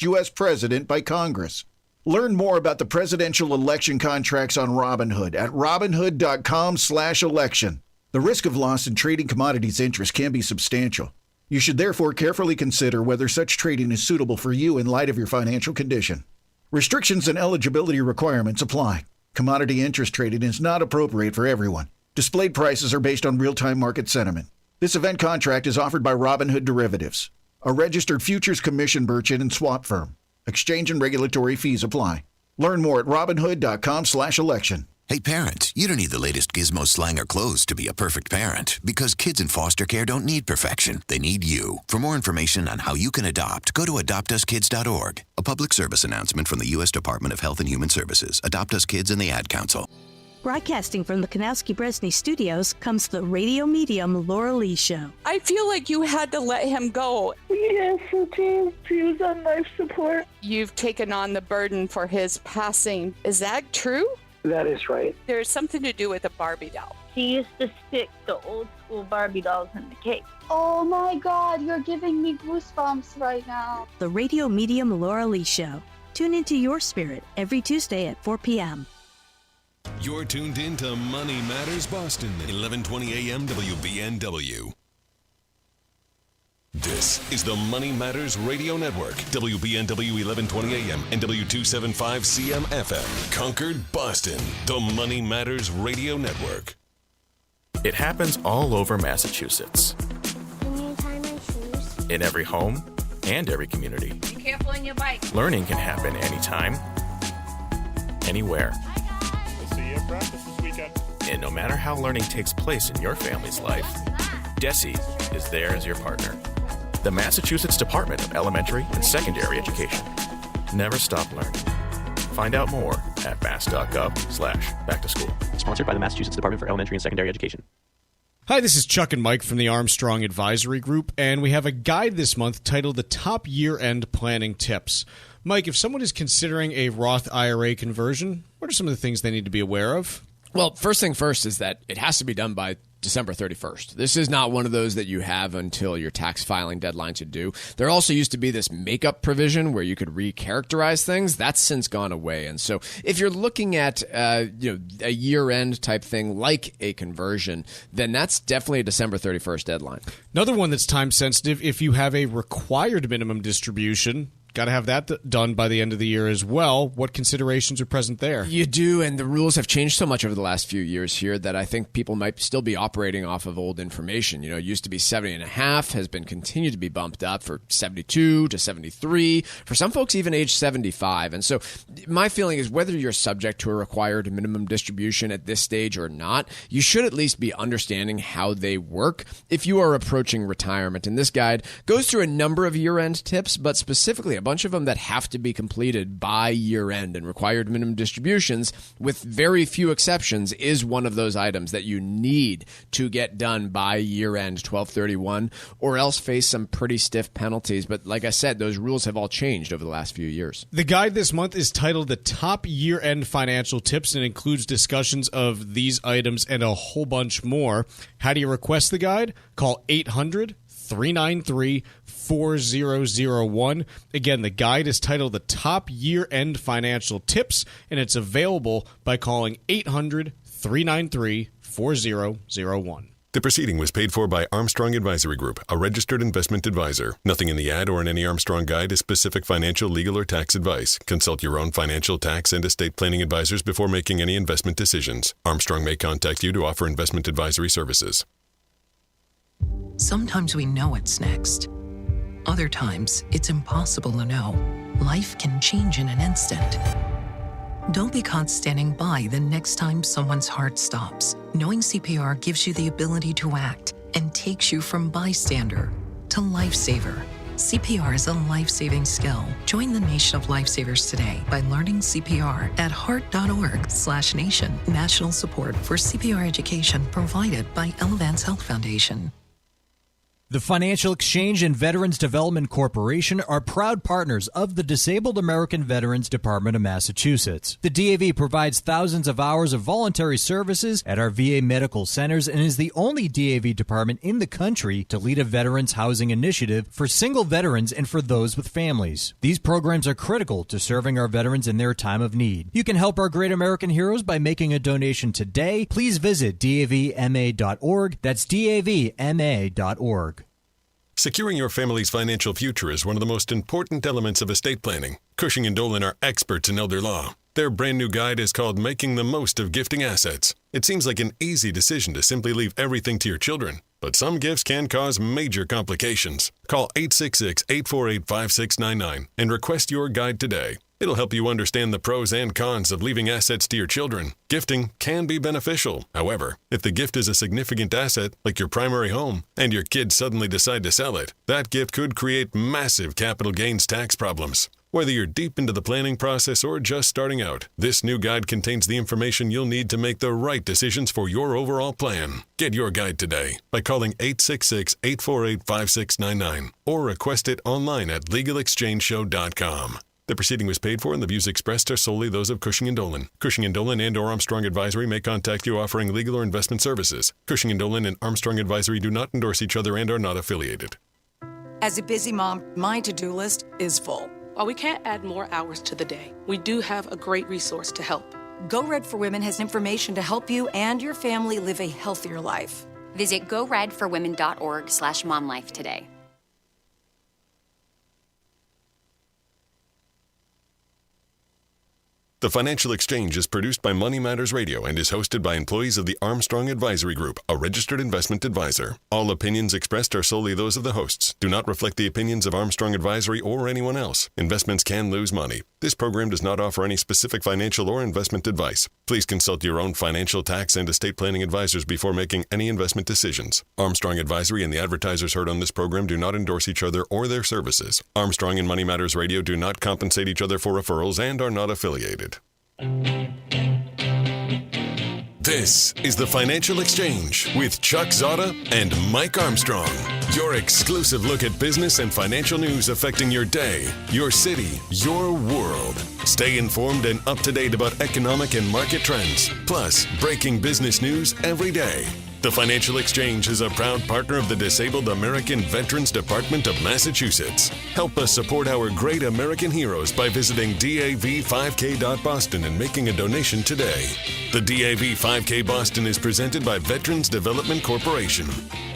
next U.S. president by Congress. Learn more about the presidential election contracts on Robinhood at Robinhood.com/election. The risk of loss in trading commodities interest can be substantial. You should therefore carefully consider whether such trading is suitable for you in light of your financial condition. Restrictions and eligibility requirements apply. Commodity interest trading is not appropriate for everyone. Displayed prices are based on real-time market sentiment. This event contract is offered by Robinhood Derivatives, a registered futures commission merchant and swap firm. Exchange and regulatory fees apply. Learn more at Robinhood.com/election. Hey parents, you don't need the latest gizmo, slang, or clothes to be a perfect parent, because kids in foster care don't need perfection. They need you. For more information on how you can adopt, go to adoptuskids.org. A public service announcement from the U.S. Department of Health and Human Services, Adopt Us Kids, and the Ad Council. Broadcasting from the Kanowski-Bresney studios comes the radio medium Laura Lee Show. I feel like you had to let him go. Yes, it is. He was on life support. You've taken on the burden for his passing. Is that true? That is right. There's something to do with a Barbie doll. He used to stick the old school Barbie dolls in the cake. Oh my God, you're giving me goosebumps right now. The radio medium Laura Lee Show. Tune into your spirit every Tuesday at 4 p.m. You're tuned in to Money Matters Boston, 1120 AM WBNW. This is the Money Matters Radio Network, WBNW 1120 AM and W275 CM FM, Concord, Boston, the Money Matters Radio Network. It happens all over Massachusetts. Can you tie my shoes? In every home and every community. Be careful on your bike. Learning can happen anytime, anywhere. We'll see you at practice this weekend. And no matter how learning takes place in your family's life, DESE is there as your partner. The Massachusetts Department of Elementary and Secondary Education. Never stop learning. Find out more at mass.gov/back-to-school. Sponsored by the Massachusetts Department for Elementary and Secondary Education. Hi, this is Chuck and Mike from the Armstrong Advisory Group, and we have a guide this month titled The Top Year-End Planning Tips. Mike, if someone is considering a Roth IRA conversion, what are some of the things they need to be aware of? Well, first thing first is that it has to be done by December 31st. This is not one of those that you have until your tax filing deadlines are due. There also used to be this makeup provision where you could recharacterize things. That's since gone away. And so if you're looking at a year-end type thing like a conversion, then that's definitely a December 31st deadline. Another one that's time sensitive, if you have a required minimum distribution, got to have that done by the end of the year as well. What considerations are present there? You do, and the rules have changed so much over the last few years here that I think people might still be operating off of old information. You know, it used to be 70.5, has been continued to be bumped up for 72 to 73, for some folks even age 75. And so my feeling is whether you're subject to a required minimum distribution at this stage or not, you should at least be understanding how they work if you are approaching retirement. And this guide goes through a number of year-end tips, but specifically a bunch of them that have to be completed by year-end, and required minimum distributions, with very few exceptions, is one of those items that you need to get done by year-end 12/31, or else face some pretty stiff penalties. But like I said, those rules have all changed over the last few years. The guide this month is titled The Top Year-End Financial Tips and includes discussions of these items and a whole bunch more. How do you request the guide? Call 800-393-4001. Again, the guide is titled The Top Year-End Financial Tips, and it's available by calling 800-393-4001. The proceeding was paid for by Armstrong Advisory Group, a registered investment advisor. Nothing in the ad or in any Armstrong guide is specific financial, legal, or tax advice. Consult your own financial, tax, and estate planning advisors before making any investment decisions. Armstrong may contact you to offer investment advisory services. Sometimes we know what's next. Other times, it's impossible to know. Life can change in an instant. Don't be caught standing by the next time someone's heart stops. Knowing CPR gives you the ability to act and takes you from bystander to lifesaver. CPR is a life-saving skill. Join the nation of lifesavers today by learning CPR at heart.org/nation. National support for CPR education provided by Elevance Health Foundation. The Financial Exchange and Veterans Development Corporation are proud partners of the Disabled American Veterans Department of Massachusetts. The DAV provides thousands of hours of voluntary services at our VA medical centers and is the only DAV department in the country to lead a veterans housing initiative for single veterans and for those with families. These programs are critical to serving our veterans in their time of need. You can help our great American heroes by making a donation today. Please visit davma.org. That's davma.org. Securing your family's financial future is one of the most important elements of estate planning. Cushing & Dolan are experts in elder law. Their brand new guide is called Making the Most of Gifting Assets. It seems like an easy decision to simply leave everything to your children, but some gifts can cause major complications. Call 866-848-5699 and request your guide today. It'll help you understand the pros and cons of leaving assets to your children. Gifting can be beneficial. However, if the gift is a significant asset, like your primary home, and your kids suddenly decide to sell it, that gift could create massive capital gains tax problems. Whether you're deep into the planning process or just starting out, this new guide contains the information you'll need to make the right decisions for your overall plan. Get your guide today by calling 866-848-5699 or request it online at legalexchangeshow.com. The proceeding was paid for and the views expressed are solely those of Cushing & Dolan. Cushing & Dolan and or Armstrong Advisory may contact you offering legal or investment services. Cushing & Dolan and Armstrong Advisory do not endorse each other and are not affiliated. As a busy mom, my to-do list is full. While we can't add more hours to the day, we do have a great resource to help. Go Red for Women has information to help you and your family live a healthier life. Visit goredforwomen.org/momlife today. The Financial Exchange is produced by Money Matters Radio and is hosted by employees of the Armstrong Advisory Group, a registered investment advisor. All opinions expressed are solely those of the hosts, do not reflect the opinions of Armstrong Advisory or anyone else. Investments can lose money. This program does not offer any specific financial or investment advice. Please consult your own financial, tax, and estate planning advisors before making any investment decisions. Armstrong Advisory and the advertisers heard on this program do not endorse each other or their services. Armstrong and Money Matters Radio do not compensate each other for referrals and are not affiliated. This is the Financial Exchange with Chuck Zodda and Mike Armstrong. Your exclusive look at business and financial news affecting your day, your city, your world. Stay informed and up to date about economic and market trends, plus breaking business news every day. The Financial Exchange is a proud partner of the Disabled American Veterans Department of Massachusetts. Help us support our great American heroes by visiting DAV5K.Boston and making a donation today. The DAV 5K Boston is presented by Veterans Development Corporation.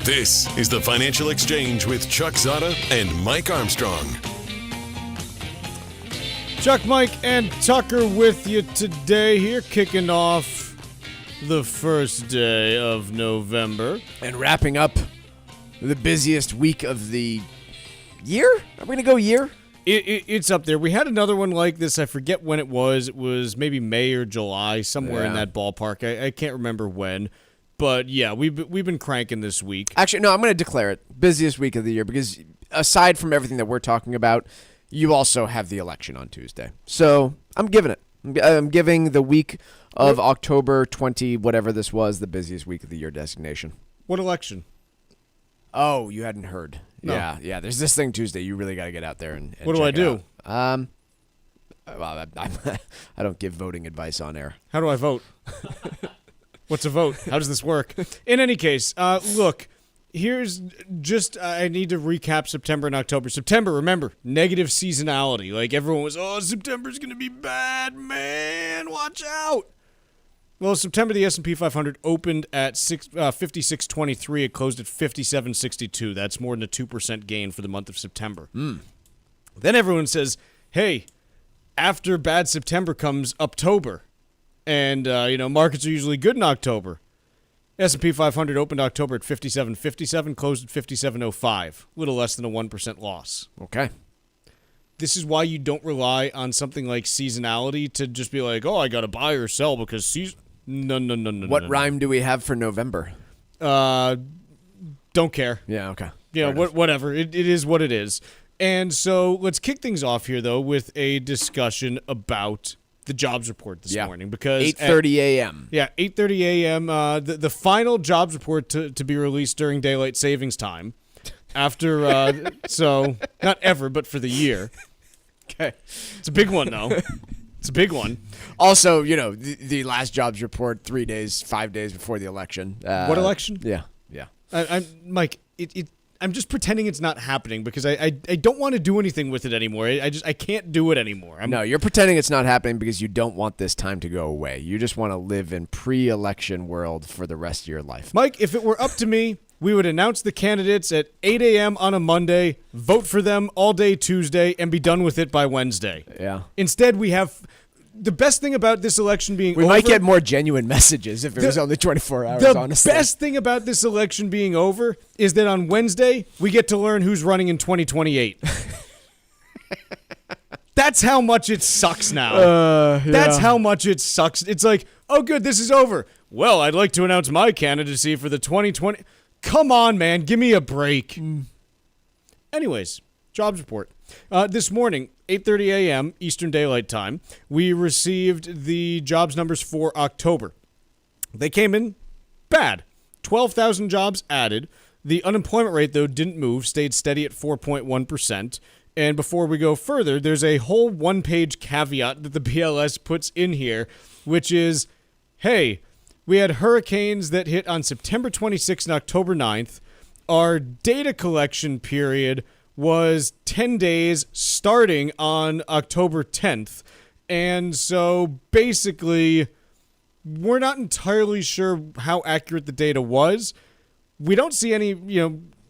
This is the Financial Exchange with Chuck Zodda and Mike Armstrong. Chuck, Mike, and Tucker with you today here, kicking off the first day of November. And wrapping up the busiest week of the year? Are we going to go year? It's up there. We had another one like this. I forget when it was. It was maybe May or July, somewhere in that ballpark. I can't remember when. But, yeah, we've been cranking this week. Actually, no, I'm going to declare it busiest week of the year because aside from everything that we're talking about, you also have the election on Tuesday. So I'm giving it. I'm giving the week of October 20, whatever this was, the busiest week of the year designation. What election? Oh, you hadn't heard. No. Yeah. There's this thing Tuesday. You really got to get out there and what do I do? Well, I don't give voting advice on air. How do I vote? What's a vote? How does this work? In any case, look, here's just, I need to recap September and October. September, remember, negative seasonality. Like everyone was, September's going to be bad, man. Watch out. Well, September, the S&P 500 opened at 5623. It closed at 5762. That's more than a 2% gain for the month of September. Then everyone says, hey, after bad September comes October. And, markets are usually good in October. S&P 500 opened October at 5757, closed at 5705. A little less than a 1% loss. Okay. This is why you don't rely on something like seasonality to just be like, I got to buy or sell because season. No. What rhyme do we have for November? Don't care. Yeah, okay. Whatever. It is what it is. And so let's kick things off here, though, with a discussion about the jobs report this morning. Because 8:30 a.m. Yeah, 8:30 a.m. The final jobs report to be released during daylight savings time. after, so not ever, but for the year. Okay. It's a big one, though. It's a big one. Also, the last jobs report 5 days before the election. What election? Yeah. Mike, I'm just pretending it's not happening because I don't want to do anything with it anymore. I can't do it anymore. No, you're pretending it's not happening because you don't want this time to go away. You just want to live in pre-election world for the rest of your life. Mike, if it were up to me, we would announce the candidates at 8 a.m. on a Monday, vote for them all day Tuesday, and be done with it by Wednesday. Yeah. Instead, we have... The best thing about this election being over... We might get more genuine messages if it was only 24 hours, honestly. The best thing about this election being over is that on Wednesday, we get to learn who's running in 2028. That's how much it sucks now. That's how much it sucks. It's like, oh, good, this is over. Well, I'd like to announce my candidacy for the 2020... Come on, man. Give me a break. Anyways, jobs report. This morning, 8:30 a.m. Eastern Daylight Time, we received the jobs numbers for October. They came in bad. 12,000 jobs added. The unemployment rate, though, didn't move, stayed steady at 4.1%. And before we go further, there's a whole one-page caveat that the BLS puts in here, which is, hey, we had hurricanes that hit on September 26th and October 9th. Our data collection period was 10 days starting on October 10th. And so basically, we're not entirely sure how accurate the data was. We don't see any,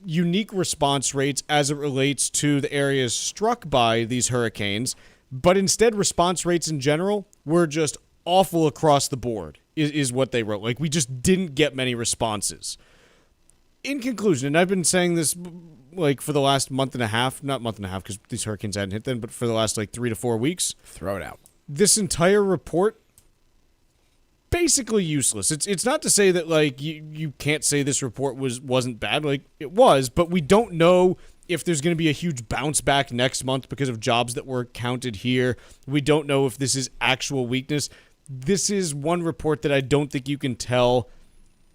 unique response rates as it relates to the areas struck by these hurricanes, but instead response rates in general were just awful across the board, is what they wrote. Like, we just didn't get many responses. In conclusion, and I've been saying this like for the last month and a half, not month and a half because these hurricanes hadn't hit then, but for the last 3 to 4 weeks. Throw it out. This entire report, basically useless. It's not to say that you can't say this report wasn't bad. It was, but we don't know if there's going to be a huge bounce back next month because of jobs that were counted here. We don't know if this is actual weakness. This is one report that I don't think you can tell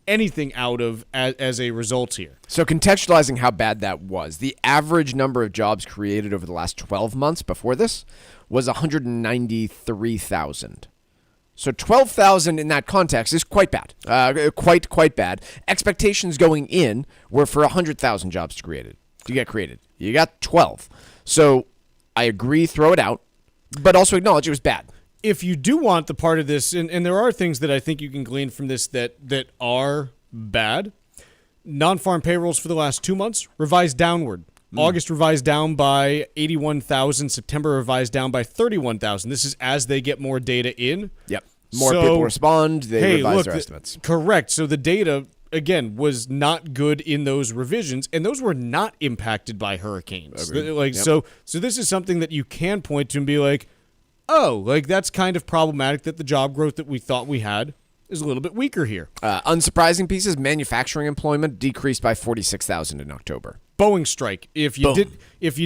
anything out of as a result here. So contextualizing how bad that was, the average number of jobs created over the last 12 months before this was 193,000. So 12,000 in that context is quite bad, quite bad. Expectations going in were for 100,000 jobs to get created. You got 12. So I agree, throw it out, but also acknowledge it was bad. If you do want the part of this, and there are things that I think you can glean from this that are bad, non-farm payrolls for the last 2 months revised downward. August revised down by 81,000. September revised down by 31,000. This is as they get more data in. Yep. More people respond. They revise their estimates. Correct. So the data, again, was not good in those revisions, and those were not impacted by hurricanes. So this is something that you can point to and be like, oh, that's kind of problematic that the job growth that we thought we had is a little bit weaker here. Unsurprising pieces, manufacturing employment decreased by 46,000 in October. Boeing strike. If you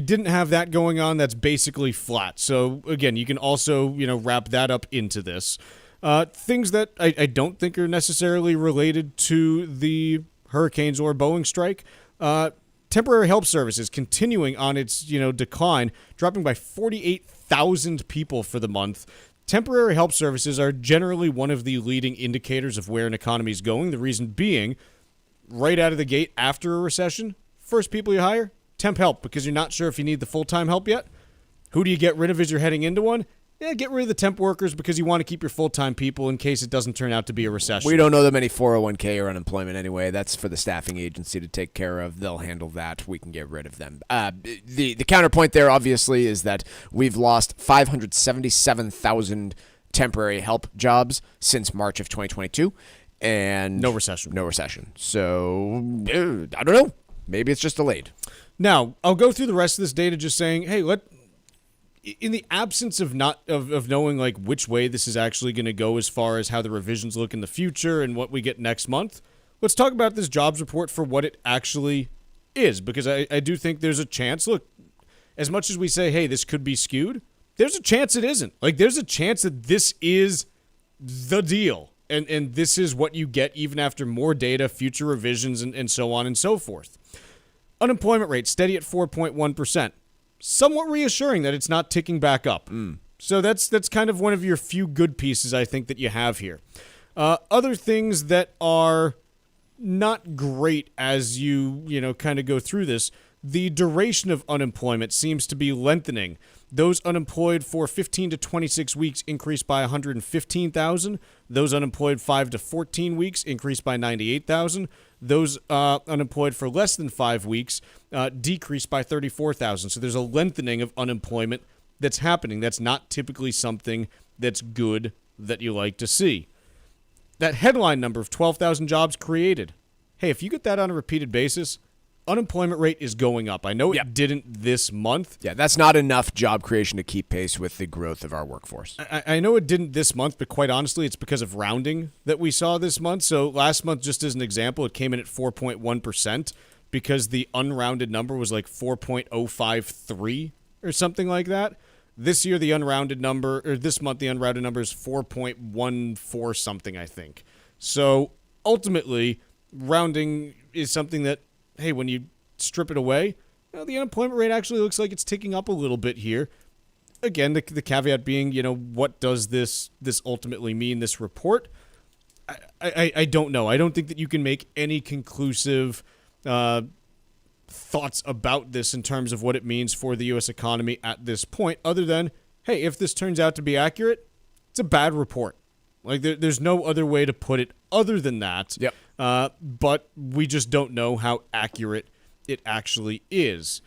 didn't have that going on, that's basically flat. So again, you can also wrap that up into this. Things that I don't think are necessarily related to the hurricanes or Boeing strike. Temporary help services continuing on its decline, dropping by 48,000 people for the month. Temporary help services are generally one of the leading indicators of where an economy is going. The reason being, right out of the gate after a recession, first people you hire, temp help, because you're not sure if you need the full-time help yet. Who do you get rid of as you're heading into one? Yeah, get rid of the temp workers because you want to keep your full-time people in case it doesn't turn out to be a recession. We don't know that many 401k or unemployment anyway. That's for the staffing agency to take care of. They'll handle that. We can get rid of them. The counterpoint there, obviously, is that we've lost 577,000 temporary help jobs since March of 2022. And no recession. So, I don't know. Maybe it's just delayed. Now, I'll go through the rest of this data just saying, hey, in the absence of knowing which way this is actually going to go as far as how the revisions look in the future and what we get next month, let's talk about this jobs report for what it actually is, because I do think there's a chance. Look, as much as we say, hey, this could be skewed, there's a chance it isn't. There's a chance that this is the deal, and this is what you get even after more data, future revisions, and so on and so forth. Unemployment rate steady at 4.1%. Somewhat reassuring that it's not ticking back up. So that's kind of one of your few good pieces, I think, that you have here. Other things that are not great as you kind of go through this, the duration of unemployment seems to be lengthening. Those unemployed for 15 to 26 weeks increased by 115,000. Those unemployed 5 to 14 weeks increased by 98,000. Those unemployed for less than 5 weeks decreased by 34,000. So there's a lengthening of unemployment that's happening. That's not typically something that's good that you like to see. That headline number of 12,000 jobs created. Hey, if you get that on a repeated basis, unemployment rate is going up. I know it didn't this month. Yeah, that's not enough job creation to keep pace with the growth of our workforce. I know it didn't this month, but quite honestly, it's because of rounding that we saw this month. So last month, just as an example, it came in at 4.1% because the unrounded number was like 4.053 or something like that. This year, the unrounded number, or this month, the unrounded number is 4.14 something, I think. So ultimately, rounding is something that, hey, when you strip it away, the unemployment rate actually looks like it's ticking up a little bit here. Again, the caveat being, what does this ultimately mean, this report? I don't know. I don't think that you can make any conclusive thoughts about this in terms of what it means for the U.S. economy at this point, other than, hey, if this turns out to be accurate, it's a bad report. Like, there's no other way to put it other than that. Yep. But we just don't know how accurate it actually is.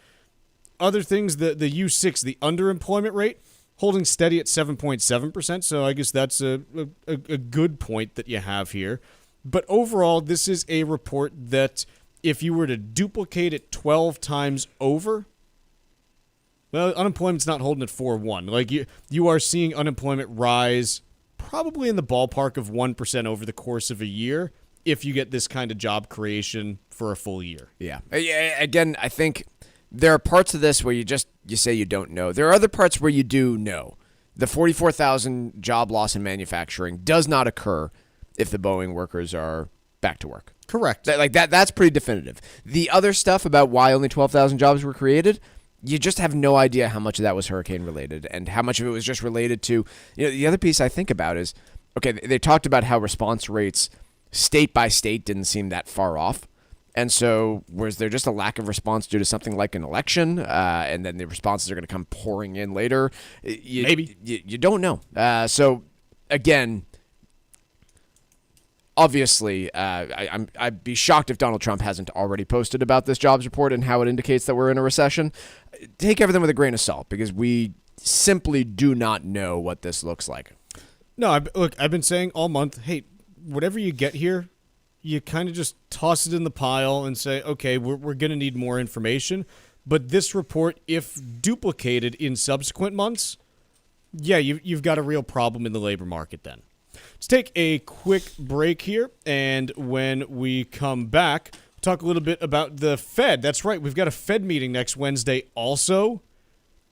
Other things, the U6, the underemployment rate, holding steady at 7.7%. So I guess that's a good point that you have here. But overall, this is a report that if you were to duplicate it 12 times over, well, unemployment's not holding at 4.1. Like, you are seeing unemployment rise probably in the ballpark of 1% over the course of a year if you get this kind of job creation for a full year. Yeah. Again, I think there are parts of this where you say you don't know. There are other parts where you do know. The 44,000 job loss in manufacturing does not occur if the Boeing workers are back to work. Correct. That's pretty definitive. The other stuff about why only 12,000 jobs were created, you just have no idea how much of that was hurricane related and how much of it was just related to, the other piece I think about is, okay, they talked about how response rates state by state didn't seem that far off. And so was there just a lack of response due to something like an election? And then the responses are going to come pouring in later? Maybe. You don't know. So again, obviously, I'd be shocked if Donald Trump hasn't already posted about this jobs report and how it indicates that we're in a recession. Take everything with a grain of salt because we simply do not know what this looks like. No, I've been saying all month, hey, whatever you get here, you kind of just toss it in the pile and say, okay, we're going to need more information. But this report, if duplicated in subsequent months, yeah, you've got a real problem in the labor market then. Let's take a quick break here, and when we come back, talk a little bit about the Fed. That's right, we've got a Fed meeting next Wednesday also.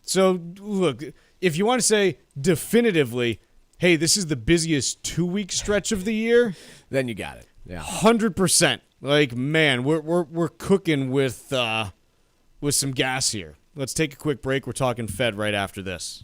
So, look, if you want to say definitively, hey, this is the busiest 2-week stretch of the year, then you got it. Yeah, 100%. Like, man, we're cooking with some gas here. Let's take a quick break. We're talking Fed right after this.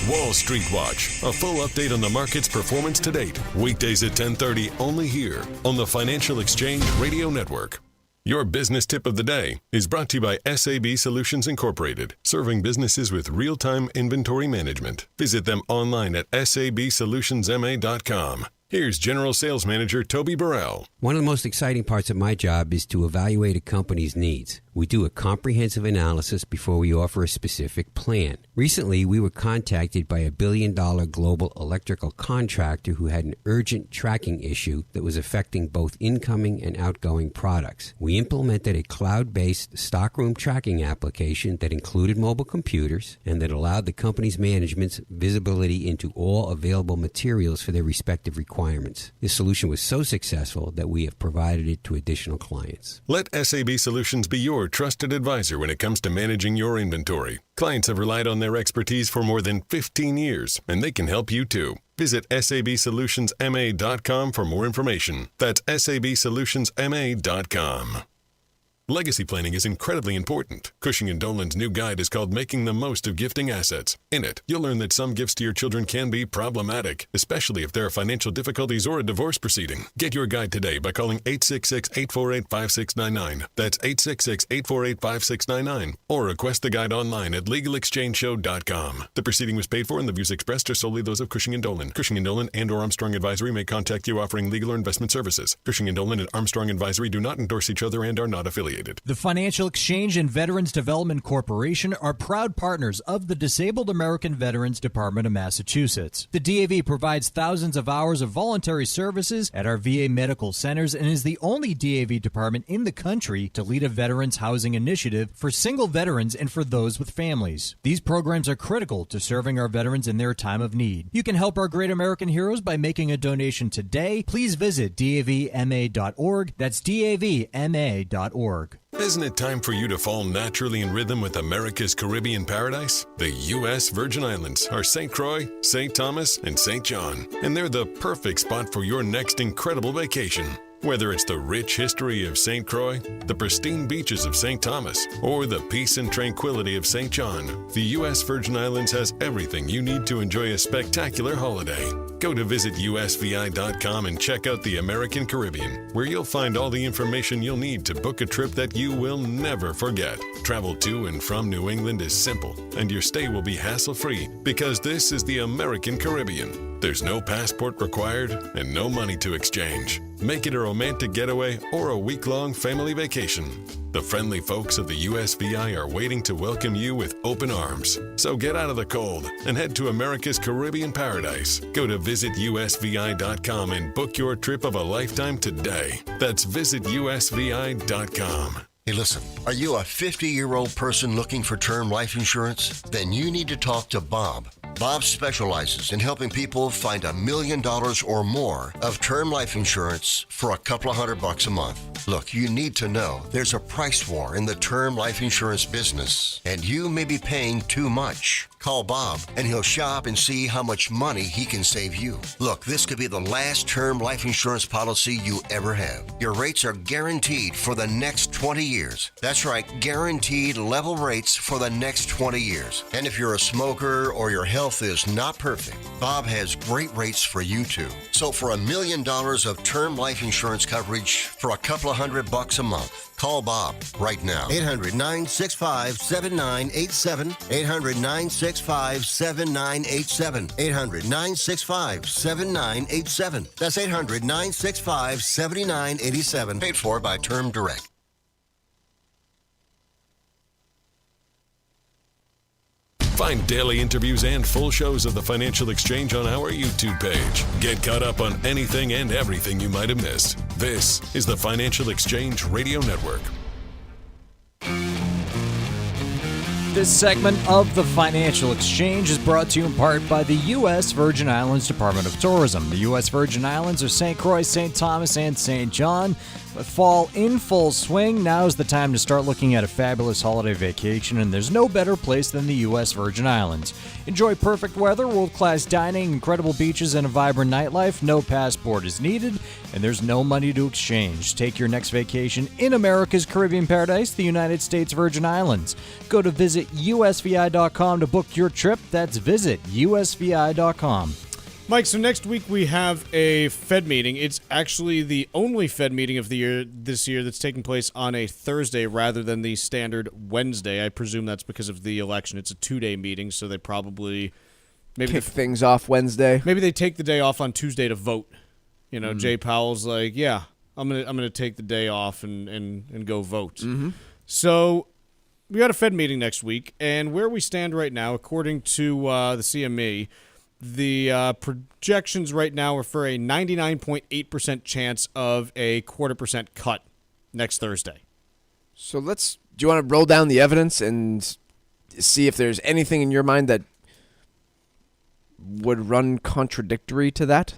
Wall Street Watch, a full update on the market's performance to date. Weekdays at 10:30, only here on the Financial Exchange Radio Network. Your business tip of the day is brought to you by SAB Solutions Incorporated, serving businesses with real-time inventory management. Visit them online at sabsolutionsma.com. Here's General Sales Manager Toby Burrell. One of the most exciting parts of my job is to evaluate a company's needs. We do a comprehensive analysis before we offer a specific plan. Recently, we were contacted by a billion-dollar global electrical contractor who had an urgent tracking issue that was affecting both incoming and outgoing products. We implemented a cloud-based stockroom tracking application that included mobile computers and that allowed the company's management's visibility into all available materials for their respective requirements. This solution was so successful that we have provided it to additional clients. Let SAB Solutions be your trusted advisor when it comes to managing your inventory. Clients have relied on their expertise for more than 15 years, and they can help you too. Visit sabsolutionsma.com for more information. That's sabsolutionsma.com. Legacy planning is incredibly important. Cushing & Dolan's new guide is called Making the Most of Gifting Assets. In it, you'll learn that some gifts to your children can be problematic, especially if there are financial difficulties or a divorce proceeding. Get your guide today by calling 866-848-5699. That's 866-848-5699. Or request the guide online at LegalExchangeShow.com. The proceeding was paid for and the views expressed are solely those of Cushing & Dolan. Cushing & Dolan and or Armstrong Advisory may contact you offering legal or investment services. Cushing & Dolan and Armstrong Advisory do not endorse each other and are not affiliated. The Financial Exchange and Veterans Development Corporation are proud partners of the Disabled American Veterans Department of Massachusetts. The DAV provides thousands of hours of voluntary services at our VA medical centers and is the only DAV department in the country to lead a veterans housing initiative for single veterans and for those with families. These programs are critical to serving our veterans in their time of need. You can help our great American heroes by making a donation today. Please visit davma.org. That's davma.org. Isn't it time for you to fall naturally in rhythm with America's Caribbean paradise? The U.S. Virgin Islands are St. Croix, St. Thomas, and St. John, and they're the perfect spot for your next incredible vacation. Whether it's the rich history of St. Croix, the pristine beaches of St. Thomas, or the peace and tranquility of St. John, the U.S. Virgin Islands has everything you need to enjoy a spectacular holiday. Go to visitusvi.com and check out the American Caribbean, where you'll find all the information you'll need to book a trip that you will never forget. Travel to and from New England is simple, and your stay will be hassle-free because this is the American Caribbean. There's no passport required and no money to exchange. Make it a romantic getaway or a week-long family vacation. The friendly folks of the USVI are waiting to welcome you with open arms. So get out of the cold and head to America's Caribbean paradise. Go to visitusvi.com and book your trip of a lifetime today. That's visitusvi.com. Hey, listen, are you a 50-year-old person looking for term life insurance? Then you need to talk to Bob. Bob specializes in helping people find $1 million or more of term life insurance for a couple of $100 a month. Look, you need to know there's a price war in the term life insurance business, and you may be paying too much. Call Bob, and he'll shop and see how much money he can save you. Look, this could be the last term life insurance policy you ever have. Your rates are guaranteed for the next 20 years. That's right, guaranteed level rates for the next 20 years. And if you're a smoker or your health is not perfect, Bob has great rates for you too. So for $1 million of term life insurance coverage for a couple of $100 a month, call Bob right now. 800-965-7987. 800-965-7987. 800-965-7987. That's 800-965-7987. Paid for by Term Direct. Find daily interviews and full shows of the Financial Exchange on our YouTube page. Get caught up on anything and everything you might have missed. This is the Financial Exchange Radio Network. This segment of the Financial Exchange is brought to you in part by the U.S. Virgin Islands Department of Tourism. The U.S. Virgin Islands are St. Croix, St. Thomas, and St. John. With fall in full swing, now's the time to start looking at a fabulous holiday vacation, and there's no better place than the U.S. Virgin Islands. Enjoy perfect weather, world-class dining, incredible beaches, and a vibrant nightlife. No passport is needed, and there's no money to exchange. Take your next vacation in America's Caribbean paradise, the United States Virgin Islands. Go to visitusvi.com to book your trip. That's visitusvi.com. Mike, so next week we have a Fed meeting. It's actually the only Fed meeting of the year this year that's taking place on a Thursday rather than the standard Wednesday. I presume that's because of the election. It's a 2-day meeting, so they probably kick things off Wednesday. Maybe they take the day off on Tuesday to vote. You know, Jay Powell's like, yeah, I'm gonna take the day off and go vote. Mm-hmm. So we got a Fed meeting next week, and where we stand right now, according to the CME. The projections right now are for a 99.8% chance of a 0.25% cut next Thursday. So do you want to roll down the evidence and see if there's anything in your mind that would run contradictory to that?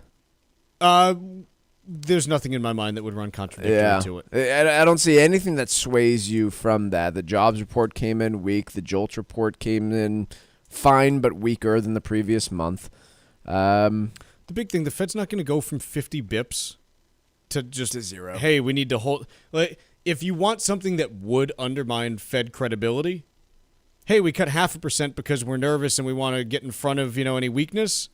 There's nothing in my mind that would run contradictory to it. I don't see anything that sways you from that. The jobs report came in weak. The JOLTS report came in fine, but weaker than the previous month. The big thing, the Fed's not going to go from 50 bips to just to zero. Hey, we need to hold. Like, if you want something that would undermine Fed credibility, hey, we cut 0.5% because we're nervous and we want to get in front of, any weakness.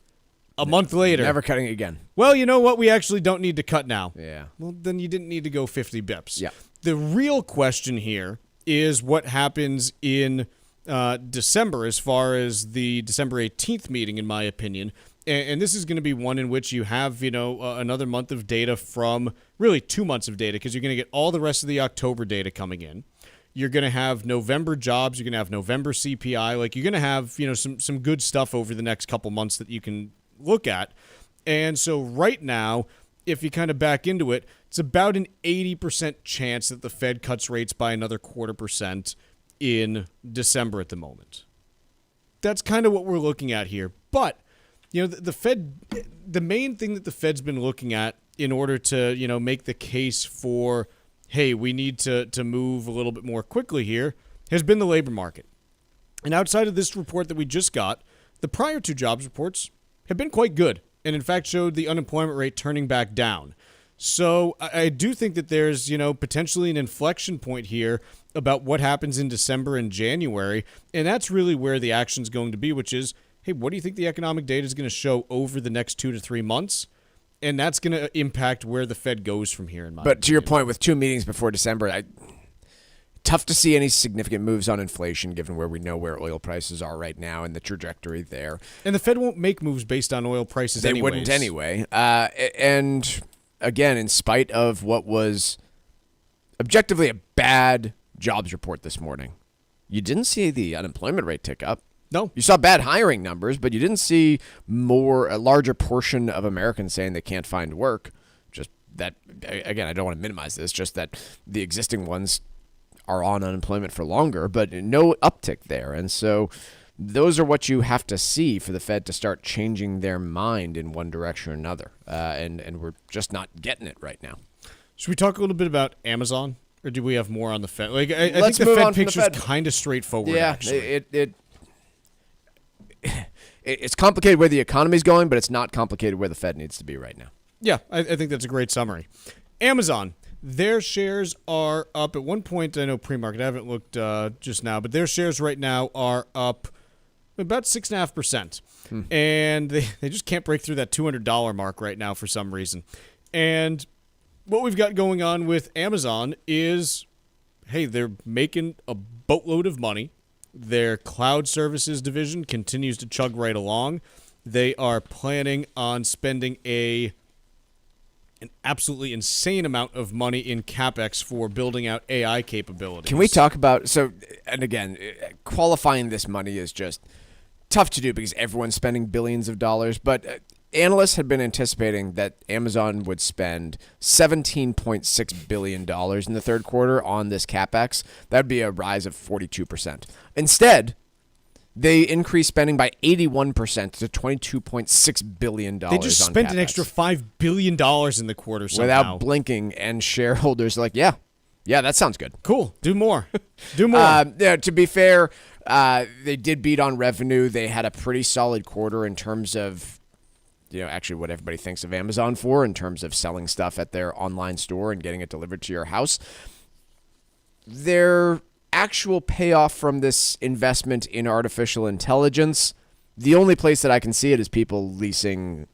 A month later. Never cutting it again. Well, you know what? We actually don't need to cut now. Yeah. Well, then you didn't need to go 50 bips. Yeah. The real question here is what happens in December as far as the December 18th meeting, in my opinion. And this is going to be one in which you have, another month of data from really 2 months of data because you're going to get all the rest of the October data coming in. You're going to have November jobs. You're going to have November CPI. Like you're going to have, some good stuff over the next couple months that you can look at. And so right now, if you kind of back into it, it's about an 80% chance that the Fed cuts rates by another 0.25% in December at the moment. That's kind of what we're looking at here. But, the Fed, the main thing that the Fed's been looking at in order to, make the case for, hey, we need to move a little bit more quickly here, has been the labor market. And outside of this report that we just got, the prior two jobs reports have been quite good and, in fact, showed the unemployment rate turning back down. So I do think that there's, potentially an inflection point here about what happens in December and January, and that's really where the action's going to be, which is, hey, what do you think the economic data is going to show over the next 2 to 3 months? And that's going to impact where the Fed goes from here, in my opinion. But to your point, with 2 meetings before December, tough to see any significant moves on inflation given where we know where oil prices are right now and the trajectory there. And the Fed won't make moves based on oil prices anyways. They wouldn't anyway. And again, in spite of what was objectively a bad jobs report this morning, you didn't see the unemployment rate tick up. No. You saw bad hiring numbers, but you didn't see a larger portion of Americans saying they can't find work. Just that, again, I don't want to minimize this, just that the existing ones are on unemployment for longer, but no uptick there. And so those are what you have to see for the Fed to start changing their mind in one direction or another. And we're just not getting it right now. Should we talk a little bit about Amazon, or do we have more on the Fed? I think the Fed picture is kind of straightforward, actually. It's complicated where the economy's going, but it's not complicated where the Fed needs to be right now. Yeah, I think that's a great summary. Amazon, their shares are up. At one point, I know pre-market, I haven't looked just now, but their shares right now are up about 6.5%. And they just can't break through that $200 mark right now for some reason. And what we've got going on with Amazon is, hey, they're making a boatload of money. Their cloud services division continues to chug right along. They are planning on spending an absolutely insane amount of money in CapEx for building out AI capabilities. Can we talk about, and again, qualifying this money is just tough to do because everyone's spending billions of dollars, but analysts had been anticipating that Amazon would spend $17.6 billion in the third quarter on this CapEx. That would be a rise of 42%. Instead, they increased spending by 81% to $22.6 billion. They just spent CapEx. An extra $5 billion in the quarter somehow. Without blinking, and shareholders are like, yeah, that sounds good. Cool. Do more. Do more. To be fair, they did beat on revenue. They had a pretty solid quarter in terms of actually what everybody thinks of Amazon for in terms of selling stuff at their online store and getting it delivered to your house. Their actual payoff from this investment in artificial intelligence, the only place that I can see it is people leasing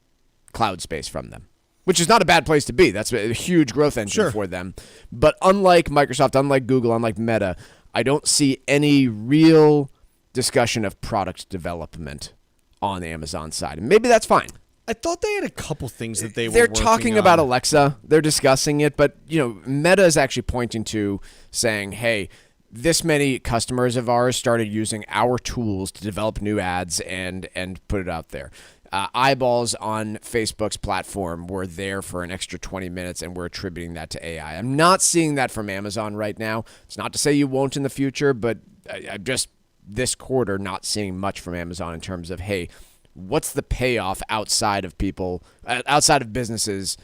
cloud space from them, which is not a bad place to be. That's a huge growth engine for them. But unlike Microsoft, unlike Google, unlike Meta, I don't see any real discussion of product development on the Amazon side. And maybe that's fine. I thought they had a couple things that they're talking about Alexa. They're discussing it, but Meta is actually pointing to saying, "Hey, this many customers of ours started using our tools to develop new ads and put it out there. Eyeballs on Facebook's platform were there for an extra 20 minutes, and we're attributing that to AI." I'm not seeing that from Amazon right now. It's not to say you won't in the future, but I'm just this quarter not seeing much from Amazon in terms of, hey, what's the payoff outside of businesses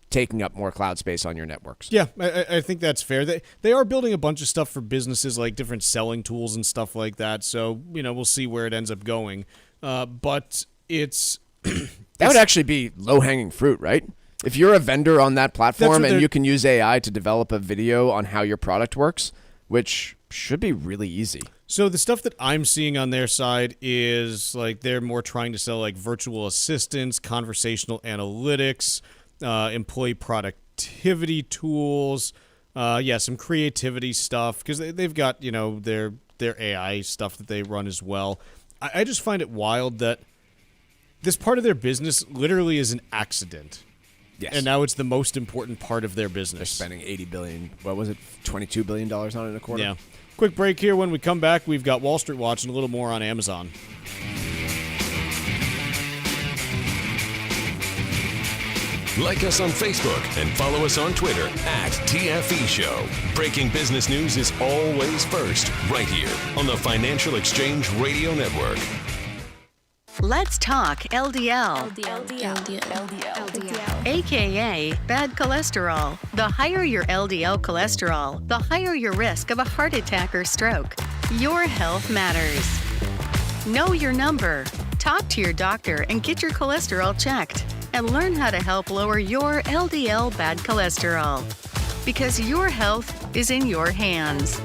taking up more cloud space on your networks? Yeah, I think that's fair. They are building a bunch of stuff for businesses, like different selling tools and stuff like that. So, we'll see where it ends up going. But it's... that would actually be low-hanging fruit, right? If you're a vendor on that platform and they're- you can use AI to develop a video on how your product works, which should be really easy. So the stuff that I'm seeing on their side is like they're more trying to sell like virtual assistants, conversational analytics, employee productivity tools, some creativity stuff, because they've got, their AI stuff that they run as well. I just find it wild that this part of their business literally is an accident. Yes. And now it's the most important part of their business. They're spending $80 billion, what was it, $22 billion on it in a quarter? Yeah. Quick break here. When we come back, we've got Wall Street Watch and a little more on Amazon. Like us on Facebook and follow us on Twitter @TFE Show. Breaking business news is always first, right here on the Financial Exchange Radio Network. Let's talk LDL. AKA bad cholesterol. The higher your LDL cholesterol, the higher your risk of a heart attack or stroke. Your health matters. Know your number. Talk to your doctor and get your cholesterol checked. And learn how to help lower your LDL bad cholesterol. Because your health is in your hands.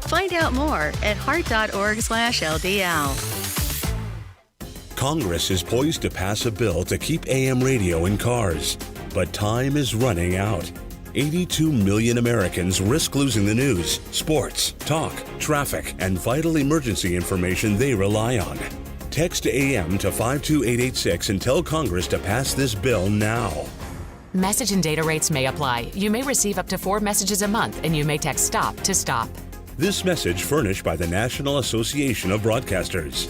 Find out more at heart.org/LDL. Congress is poised to pass a bill to keep AM radio in cars, but time is running out. 82 million Americans risk losing the news, sports, talk, traffic, and vital emergency information they rely on. Text AM to 52886 and tell Congress to pass this bill now. Message and data rates may apply. You may receive up to 4 messages a month, and you may text STOP to stop. This message furnished by the National Association of Broadcasters.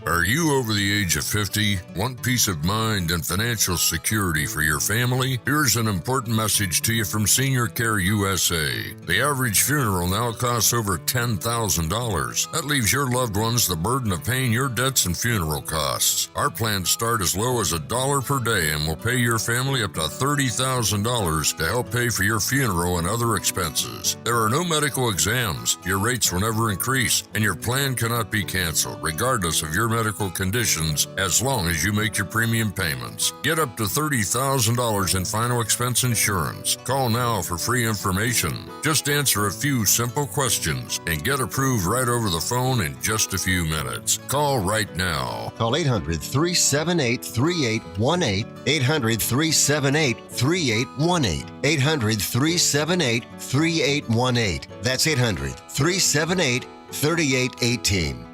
Are you over the age of 50? Want peace of mind and financial security for your family? Here's an important message to you from Senior Care USA. The average funeral now costs over $10,000. That leaves your loved ones the burden of paying your debts and funeral costs. Our plans start as low as $1 per day and will pay your family up to $30,000 to help pay for your funeral and other expenses. There are no medical exams. Your rates will never increase, and your plan cannot be canceled, regardless of your medical conditions, as long as you make your premium payments. Get up to $30,000 in final expense insurance. Call now for free information. Just answer a few simple questions and get approved right over the phone in just a few minutes. Call right now. Call 800-378-3818. 800-378-3818. 800-378-3818. That's 800-378-3818.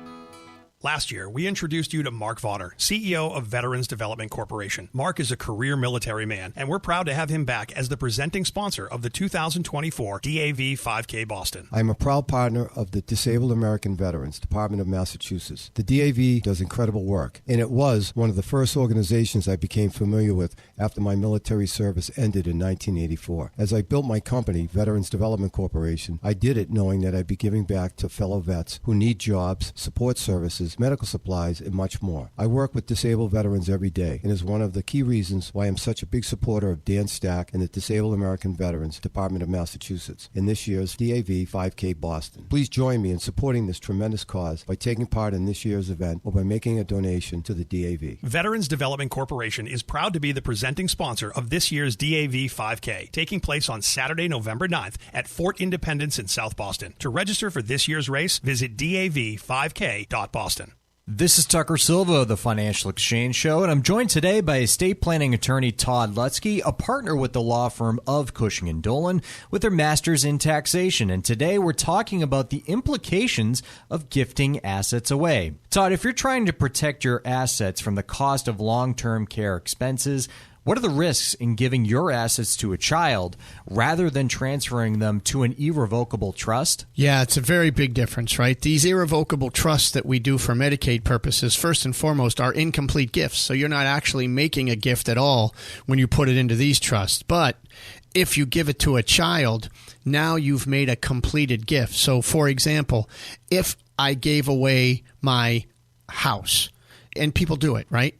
Last year, we introduced you to Mark Vaughter, CEO of Veterans Development Corporation. Mark is a career military man, and we're proud to have him back as the presenting sponsor of the 2024 DAV 5K Boston. I'm a proud partner of the Disabled American Veterans, Department of Massachusetts. The DAV does incredible work, and it was one of the first organizations I became familiar with after my military service ended in 1984. As I built my company, Veterans Development Corporation, I did it knowing that I'd be giving back to fellow vets who need jobs, support services, medical supplies, and much more. I work with disabled veterans every day, and is one of the key reasons why I'm such a big supporter of Dan Stack and the Disabled American Veterans, Department of Massachusetts, in this year's DAV 5K Boston. Please join me in supporting this tremendous cause by taking part in this year's event or by making a donation to the DAV. Veterans Development Corporation is proud to be the presenting sponsor of this year's DAV 5K, taking place on Saturday, November 9th at Fort Independence in South Boston. To register for this year's race, visit dav5k.boston. This is Tucker Silva of the Financial Exchange Show, and I'm joined today by estate planning attorney Todd Lutzke, a partner with the law firm of Cushing & Dolan, with their master's in taxation. And today we're talking about the implications of gifting assets away. Todd, if you're trying to protect your assets from the cost of long-term care expenses, what are the risks in giving your assets to a child rather than transferring them to an irrevocable trust? Yeah, it's a very big difference, right? These irrevocable trusts that we do for Medicaid purposes, first and foremost, are incomplete gifts. So you're not actually making a gift at all when you put it into these trusts. But if you give it to a child, now you've made a completed gift. So, for example, if I gave away my house, and people do it, right?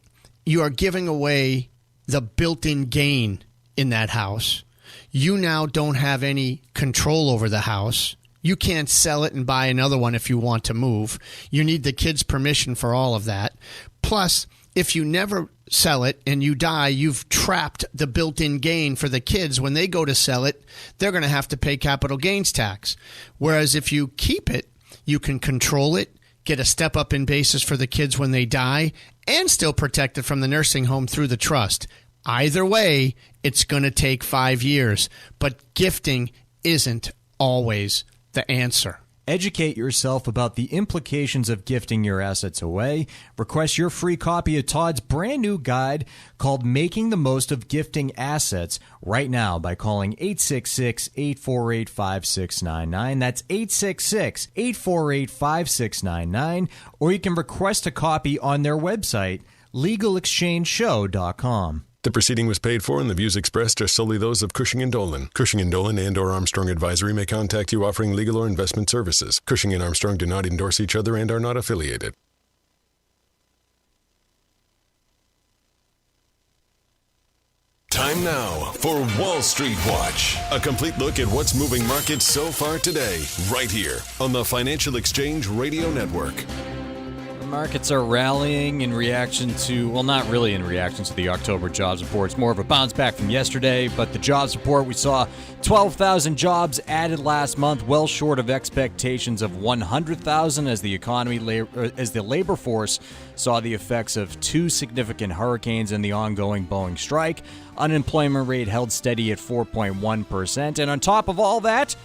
You are giving away the built-in gain in that house. You now don't have any control over the house. You can't sell it and buy another one if you want to move. You need the kid's permission for all of that. Plus, if you never sell it and you die, you've trapped the built-in gain for the kids. When they go to sell it, they're going to have to pay capital gains tax. Whereas if you keep it, you can control it, get a step up in basis for the kids when they die, and still protect it from the nursing home through the trust. Either way, it's going to take 5 years. But gifting isn't always the answer. Educate yourself about the implications of gifting your assets away. Request your free copy of Todd's brand new guide called Making the Most of Gifting Assets right now by calling 866-848-5699. That's 866-848-5699. Or you can request a copy on their website, LegalExchangeShow.com. The proceeding was paid for and the views expressed are solely those of Cushing & Dolan. Cushing & Dolan and or Armstrong Advisory may contact you offering legal or investment services. Cushing & Armstrong do not endorse each other and are not affiliated. Time now for Wall Street Watch. A complete look at what's moving markets so far today, right here on the Financial Exchange Radio Network. Markets are rallying in reaction to, well, not really in reaction to the October jobs report. It's more of a bounce back from yesterday, but the jobs report, we saw 12,000 jobs added last month, well short of expectations of 100,000 as the labor force saw the effects of two significant hurricanes and the ongoing Boeing strike. Unemployment rate held steady at 4.1%, and on top of all that,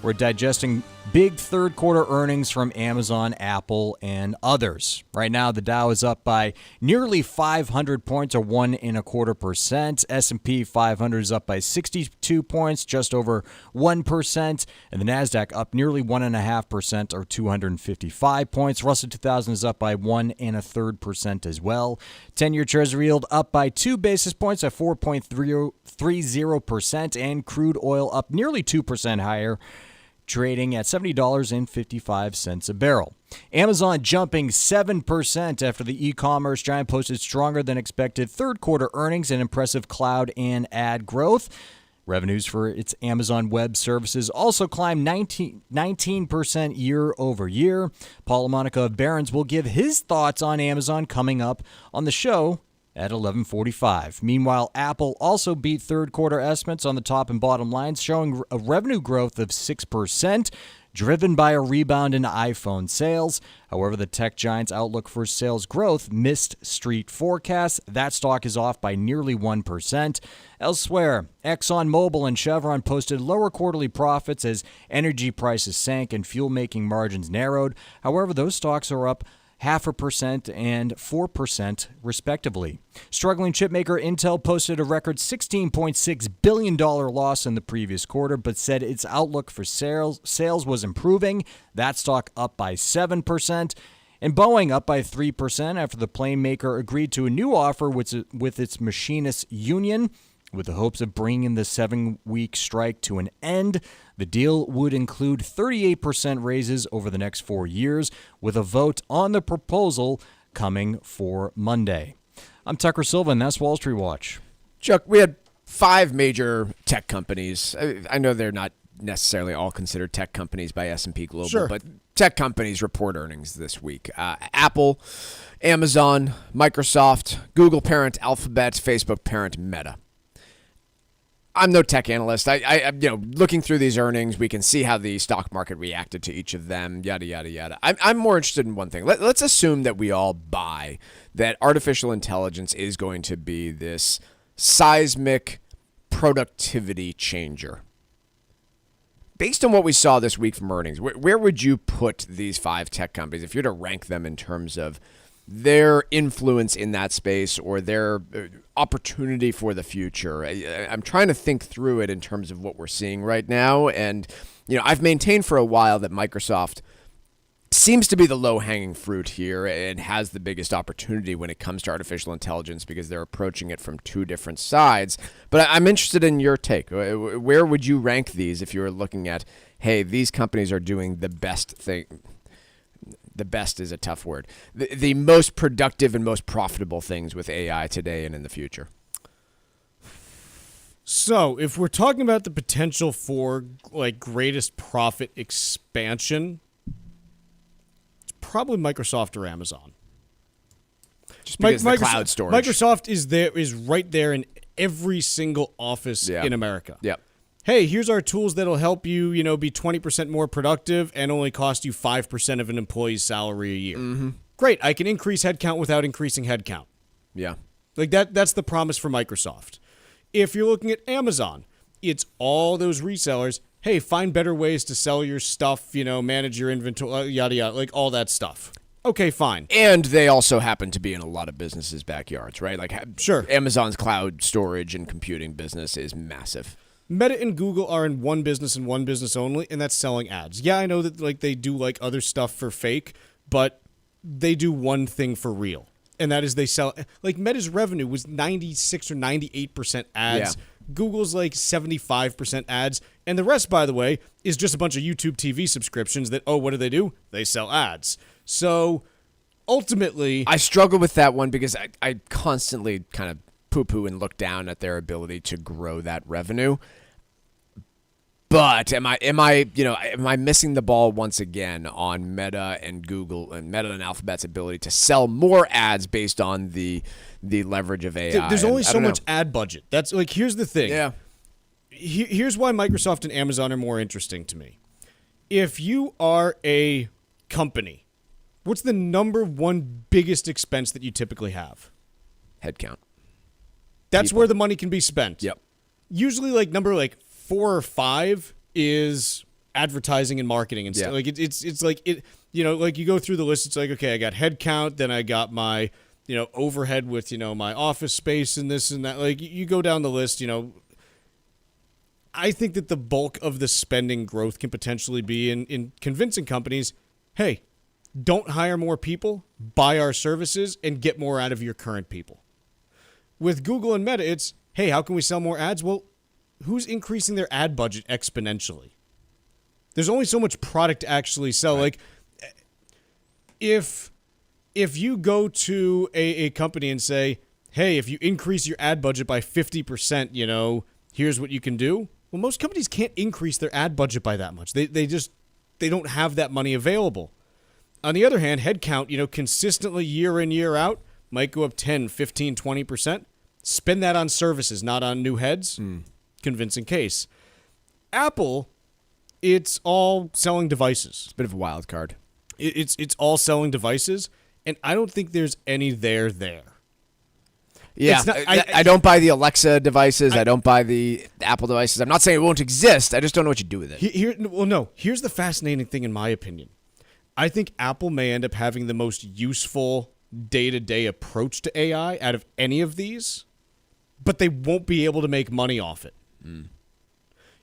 we're digesting big third quarter earnings from Amazon, Apple, and others. Right now, the Dow is up by nearly 500 points, or 1.25%. S&P 500 is up by 62 points, just over 1%. And the Nasdaq up nearly 1.5%, or 255 points. Russell 2000 is up by 1.33% as well. 10-year Treasury yield up by 2 basis points at 4.30%, and crude oil up nearly 2% higher, trading at $70.55 a barrel. Amazon jumping 7% after the e-commerce giant posted stronger than expected third quarter earnings and impressive cloud and ad growth. Revenues for its Amazon Web Services also climbed 19% year over year. Paul LaMonica of Barron's will give his thoughts on Amazon coming up on the show at 11:45. Meanwhile, Apple also beat third quarter estimates on the top and bottom lines, showing a revenue growth of 6%, driven by a rebound in iPhone sales. However, the tech giant's outlook for sales growth missed street forecasts. That stock is off by nearly 1%. Elsewhere, Exxon Mobil and Chevron posted lower quarterly profits as energy prices sank and fuel-making margins narrowed. However, those stocks are up 0.5% and 4% respectively. Struggling chipmaker Intel posted a record $16.6 billion loss in the previous quarter, but said its outlook for sales was improving. That stock up by 7%. And Boeing up by 3% after the plane maker agreed to a new offer with its machinists union, with the hopes of bringing the 7-week strike to an end. The deal would include 38% raises over the next 4 years, with a vote on the proposal coming for Monday. I'm Tucker Silva, and that's Wall Street Watch. Chuck, we had 5 major tech companies. I know they're not necessarily all considered tech companies by S&P Global, Sure. But tech companies report earnings this week. Apple, Amazon, Microsoft, Google parent Alphabet, Facebook parent Meta. I'm no tech analyst. I looking through these earnings, we can see how the stock market reacted to each of them, yada, yada, yada. I'm more interested in one thing. Let's assume that we all buy that artificial intelligence is going to be this seismic productivity changer. Based on what we saw this week from earnings, where would you put these 5 tech companies if you're to rank them in terms of their influence in that space or their opportunity for the future? I'm trying to think through it in terms of what we're seeing right now. And, I've maintained for a while that Microsoft seems to be the low-hanging fruit here and has the biggest opportunity when it comes to artificial intelligence because they're approaching it from 2 different sides. But I'm interested in your take. Where would you rank these if you were looking at, hey, these companies are doing the best thing? The best is a tough word. The most productive and most profitable things with AI today and in the future. So, if we're talking about the potential for greatest profit expansion, it's probably Microsoft or Amazon. storage because the cloud storage. Microsoft is right there in every single office in America. Yep. Hey, here's our tools that'll help you, be 20% more productive and only cost you 5% of an employee's salary a year. Mm-hmm. Great, I can increase headcount without increasing headcount. Yeah. Like that's the promise for Microsoft. If you're looking at Amazon, it's all those resellers. Hey, find better ways to sell your stuff, manage your inventory, yada, yada, like all that stuff. Okay, fine. And they also happen to be in a lot of businesses' backyards, right? Like, sure. Amazon's cloud storage and computing business is massive. Meta and Google are in one business and one business only, and that's selling ads. Yeah, I know that they do other stuff for fake, but they do one thing for real, and that is they sell. Meta's revenue was 96 or 98% ads. Yeah. Google's 75% ads, and the rest, by the way, is just a bunch of YouTube TV subscriptions that, what do? They sell ads. So, ultimately... I struggle with that one because I constantly kind of poo-poo and look down at their ability to grow that revenue. But am I missing the ball once again on Meta and Google and Meta and Alphabet's ability to sell more ads based on the leverage of AI? There's only so much ad budget. That's here's the thing. Yeah. Here's why Microsoft and Amazon are more interesting to me. If you are a company, what's the number one biggest expense that you typically have? Headcount. That's where the money can be spent. Yep. Usually number 4 or 5 is advertising and marketing and stuff. Yeah. You go through the list, it's okay, I got headcount, then I got my, overhead with, my office space and this and that. You go down the list, I think that the bulk of the spending growth can potentially be in convincing companies, hey, don't hire more people, buy our services, and get more out of your current people. With Google and Meta, it's, hey, how can we sell more ads? Well, who's increasing their ad budget exponentially? There's only so much product to actually sell. Right. If you go to a company and say, hey, if you increase your ad budget by 50%, here's what you can do. Well, most companies can't increase their ad budget by that much. They don't have that money available. On the other hand, headcount, consistently year in, year out, might go up 10, 15, 20%. Spend that on services, not on new heads. Convincing case. Apple, it's all selling devices. It's a bit of a wild card. It's all selling devices, and I don't think there's any there. Yeah, I don't buy the Alexa devices. I don't buy the Apple devices. I'm not saying it won't exist. I just don't know what you do with it. Here's the fascinating thing in my opinion. I think Apple may end up having the most useful day-to-day approach to AI out of any of these, but they won't be able to make money off it.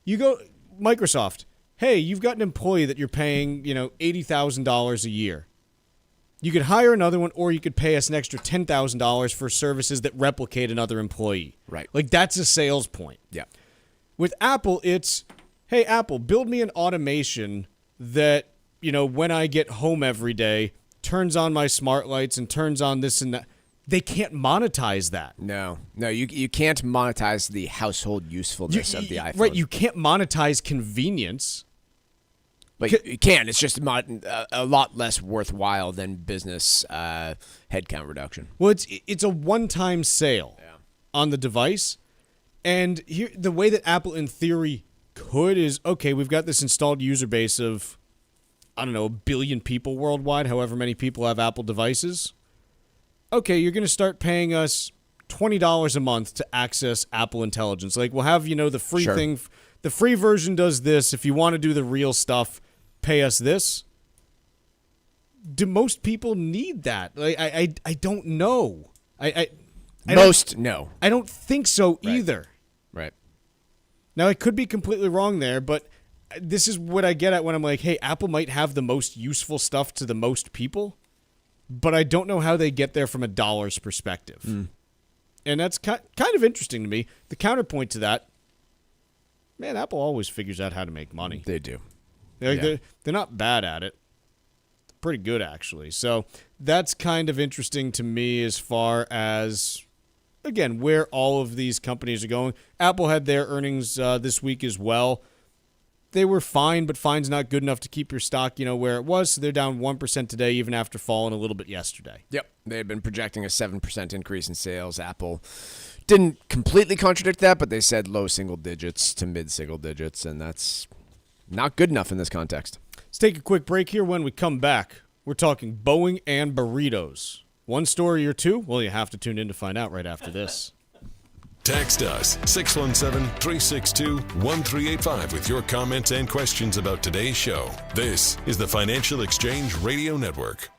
You go, Microsoft, hey, you've got an employee that you're paying, $80,000 a year. You could hire another one, or you could pay us an extra $10,000 for services that replicate another employee. Right. That's a sales point. Yeah. With Apple, it's, hey, Apple, build me an automation that, when I get home every day, turns on my smart lights and turns on this and that. They can't monetize that. No, you can't monetize the household usefulness of the iPhone. Right, you can't monetize convenience. But you can. It's just a lot less worthwhile than business headcount reduction. Well, it's a one-time sale on the device. And here, the way that Apple, in theory, could is, okay, we've got this installed user base of, I don't know, 1 billion people worldwide, however many people have Apple devices. Okay, you're going to start paying us $20 a month to access Apple Intelligence. We'll have, the free thing. The free version does this. If you want to do the real stuff, pay us this. Do most people need that? I don't know. No. I don't think so either. Right. Now, I could be completely wrong there, but this is what I get at when I'm like, hey, Apple might have the most useful stuff to the most people, but I don't know how they get there from a dollar's perspective. And that's kind of interesting to me. The counterpoint to that, man, Apple always figures out how to make money. They do. They're not bad at it. Pretty good, actually. So that's kind of interesting to me as far as, again, where all of these companies are going. Apple had their earnings this week as well. they were fine, but fine's not good enough to keep your stock, where it was. So they're down 1% today, even after falling a little bit yesterday. Yep. They had been projecting a 7% increase in sales. Apple didn't completely contradict that, but they said low single digits to mid single digits, and that's not good enough in this context. Let's take a quick break here. When we come back, we're talking Boeing and burritos. One story or two? Well, you have to tune in to find out right after this. Text us 617-362-1385 with your comments and questions about today's show. This is the Financial Exchange Radio Network.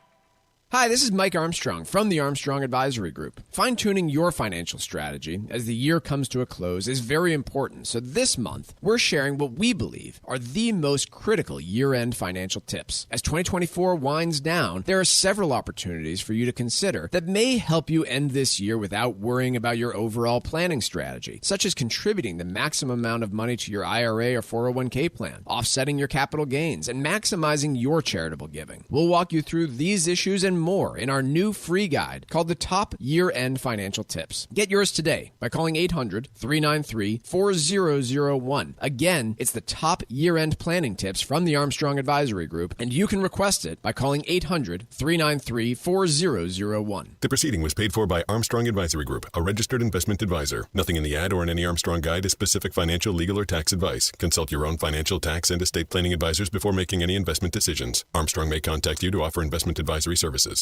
Hi, this is Mike Armstrong from the Armstrong Advisory Group. Fine-tuning your financial strategy as the year comes to a close is very important. So this month, we're sharing what we believe are the most critical year-end financial tips. As 2024 winds down, there are several opportunities for you to consider that may help you end this year without worrying about your overall planning strategy, such as contributing the maximum amount of money to your IRA or 401k plan, offsetting your capital gains, and maximizing your charitable giving. We'll walk you through these issues and more in our new free guide called the Top Year-End Financial Tips. Get yours today by calling 800-393-4001. Again, it's the top year-end planning tips from the Armstrong Advisory Group, and you can request it by calling 800-393-4001. The proceeding was paid for by Armstrong Advisory Group, a registered investment advisor. Nothing in the ad or in any Armstrong guide is specific financial, legal, or tax advice. Consult your own financial, tax, and estate planning advisors before making any investment decisions. Armstrong may contact you to offer investment advisory services.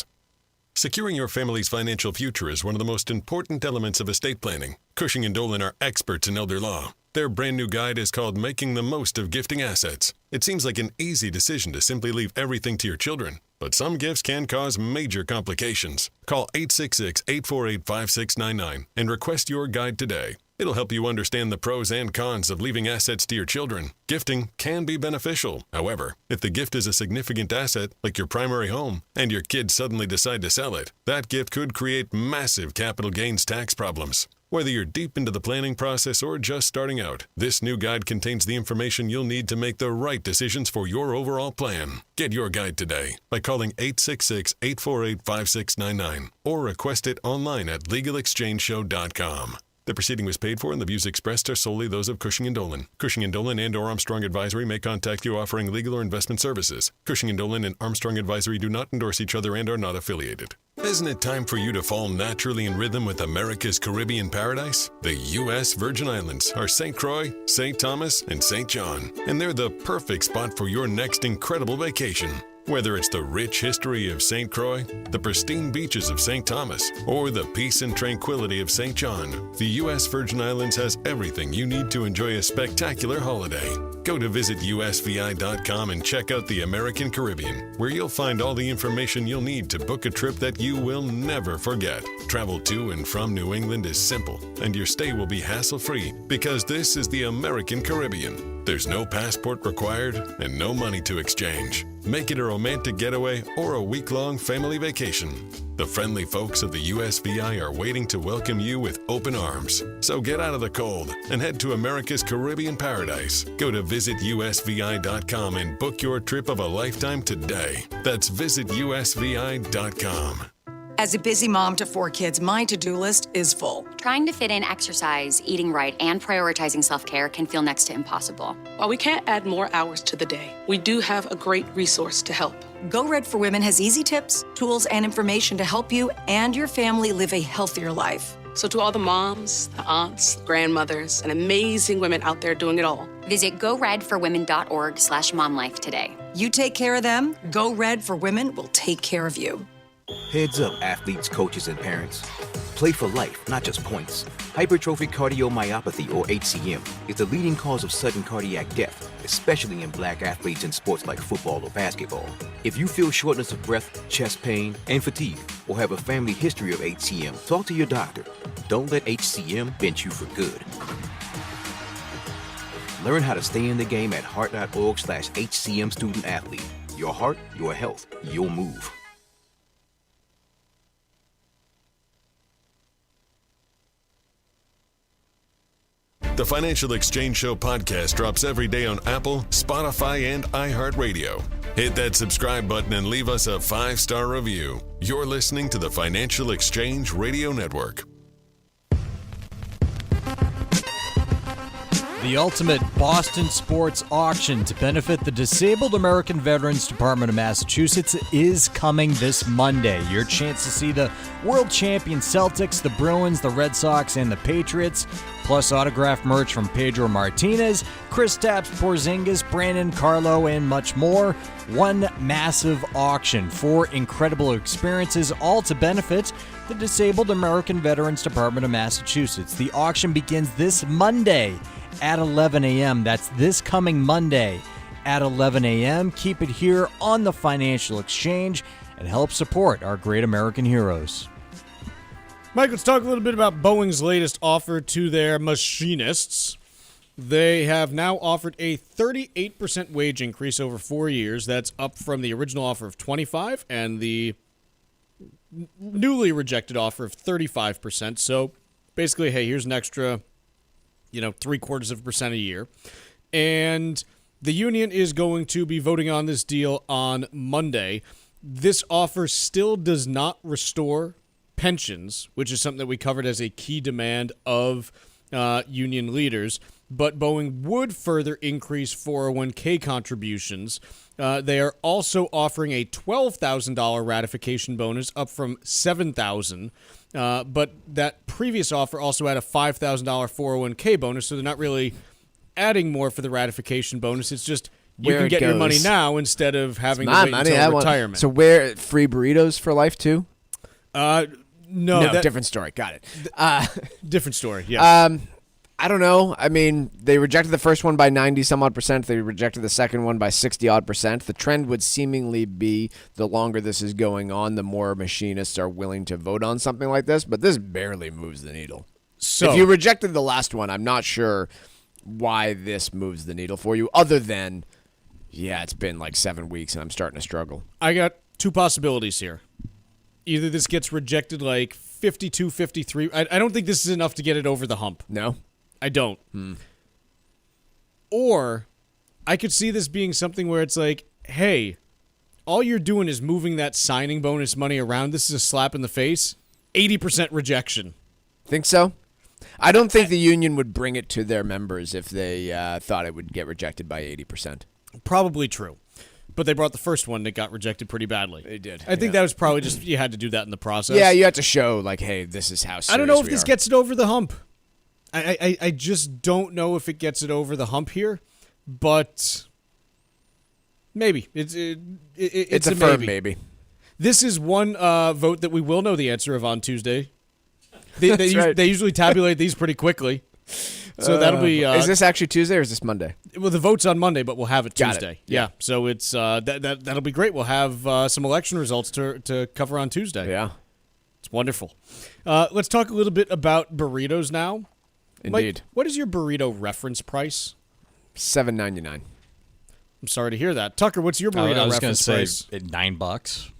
Securing your family's financial future is one of the most important elements of estate planning. Cushing & Dolan are experts in elder law. Their brand new guide is called Making the Most of Gifting Assets. It seems like an easy decision to simply leave everything to your children, but some gifts can cause major complications. Call 866-848-5699 and request your guide today. It'll help you understand the pros and cons of leaving assets to your children. Gifting can be beneficial. However, if the gift is a significant asset, like your primary home, and your kids suddenly decide to sell it, that gift could create massive capital gains tax problems. Whether you're deep into the planning process or just starting out, this new guide contains the information you'll need to make the right decisions for your overall plan. Get your guide today by calling 866-848-5699 or request it online at legalexchangeshow.com. The proceeding was paid for and the views expressed are solely those of Cushing & Dolan. Cushing & Dolan and or Armstrong Advisory may contact you offering legal or investment services. Cushing & Dolan and Armstrong Advisory do not endorse each other and are not affiliated. Isn't it time for you to fall naturally in rhythm with America's Caribbean paradise? The U.S. Virgin Islands are St. Croix, St. Thomas, and St. John, and they're the perfect spot for your next incredible vacation. Whether it's the rich history of St. Croix, the pristine beaches of St. Thomas, or the peace and tranquility of St. John, the U.S. Virgin Islands has everything you need to enjoy a spectacular holiday. Go to visitusvi.com and check out the American Caribbean, where you'll find all the information you'll need to book a trip that you will never forget. Travel to and from New England is simple, and your stay will be hassle-free because this is the American Caribbean. There's no passport required and no money to exchange. Make it a romantic getaway or a week-long family vacation. The friendly folks of the USVI are waiting to welcome you with open arms. So get out of the cold and head to America's Caribbean paradise. Go to visitusvi.com and book your trip of a lifetime today. That's visitusvi.com. As a busy mom to 4 kids, my to-do list is full. Trying to fit in exercise, eating right, and prioritizing self-care can feel next to impossible. While we can't add more hours to the day, we do have a great resource to help. Go Red for Women has easy tips, tools, and information to help you and your family live a healthier life. So to all the moms, the aunts, grandmothers, and amazing women out there doing it all, visit goredforwomen.org/momlife today. You take care of them, Go Red for Women will take care of you. Heads up, athletes, coaches, and parents. Play for life, not just points. Hypertrophic cardiomyopathy, or HCM, is the leading cause of sudden cardiac death, especially in black athletes in sports like football or basketball. If you feel shortness of breath, chest pain, and fatigue, or have a family history of HCM, talk to your doctor. Don't let HCM bench you for good. Learn how to stay in the game at heart.org/HCM student athlete. Your heart, your health, your move. The Financial Exchange Show podcast drops every day on Apple, Spotify, and iHeartRadio. Hit that subscribe button and leave us a 5-star review. You're listening to the Financial Exchange Radio Network. The ultimate Boston sports auction to benefit the Disabled American Veterans Department of Massachusetts is coming this Monday. Your chance to see the world champion Celtics, the Bruins, the Red Sox, and the Patriots, plus autographed merch from Pedro Martinez, Kristaps Porzingis, Brandon Carlo, and much more. One massive auction, 4 incredible experiences, all to benefit the Disabled American Veterans Department of Massachusetts. The auction begins this Monday at 11 a.m. That's this coming Monday at 11 a.m. Keep it here on the Financial Exchange and help support our great American heroes. Mike, let's talk a little bit about Boeing's latest offer to their machinists. They have now offered a 38% wage increase over 4 years. That's up from the original offer of 25% and the newly rejected offer of 35%. So basically, hey, here's an extra 0.75% a year. And the union is going to be voting on this deal on Monday. This offer still does not restore pensions, which is something that we covered as a key demand of union leaders. But Boeing would further increase 401k contributions. They are also offering a $12,000 ratification bonus, up from $7,000. But that previous offer also had a $5,000 401k bonus, so they're not really adding more for the ratification bonus. It's just you can get your money now instead of having to wait until retirement. So where free burritos for life too? No, different story. Got it. Different story. Yeah. I don't know. I mean, they rejected the first one by 90-some-odd%. They rejected the second one by 60-odd%. The trend would seemingly be the longer this is going on, the more machinists are willing to vote on something like this. But this barely moves the needle. So if you rejected the last one, I'm not sure why this moves the needle for you, other than, it's been like 7 weeks and I'm starting to struggle. I got 2 possibilities here. Either this gets rejected like 52, 53. I don't think this is enough to get it over the hump. No? I don't. Or I could see this being something where it's like, hey, all you're doing is moving that signing bonus money around. This is a slap in the face. 80% rejection. Think so? I don't think the union would bring it to their members if they thought it would get rejected by 80%. Probably true. But they brought the first one that got rejected pretty badly. They did. I think that was probably just you had to do that in the process. Yeah, you had to show, like, hey, this is how serious I don't know if we this are. gets it over the hump. I just don't know if it gets it over the hump here, but maybe. It's a firm maybe. This is one vote that we will know the answer of on Tuesday. They usually tabulate these pretty quickly. So that'll be... is this actually Tuesday or is this Monday? Well, the vote's on Monday, but we'll have it Got Tuesday. it. Yeah. So it's that'll be great. We'll have some election results to cover on Tuesday. Yeah. It's wonderful. Let's talk a little bit about burritos now. Indeed. Mike, what is your burrito reference price? $7.99. I'm sorry to hear that. Tucker, what's your burrito reference price? I was going to say $9.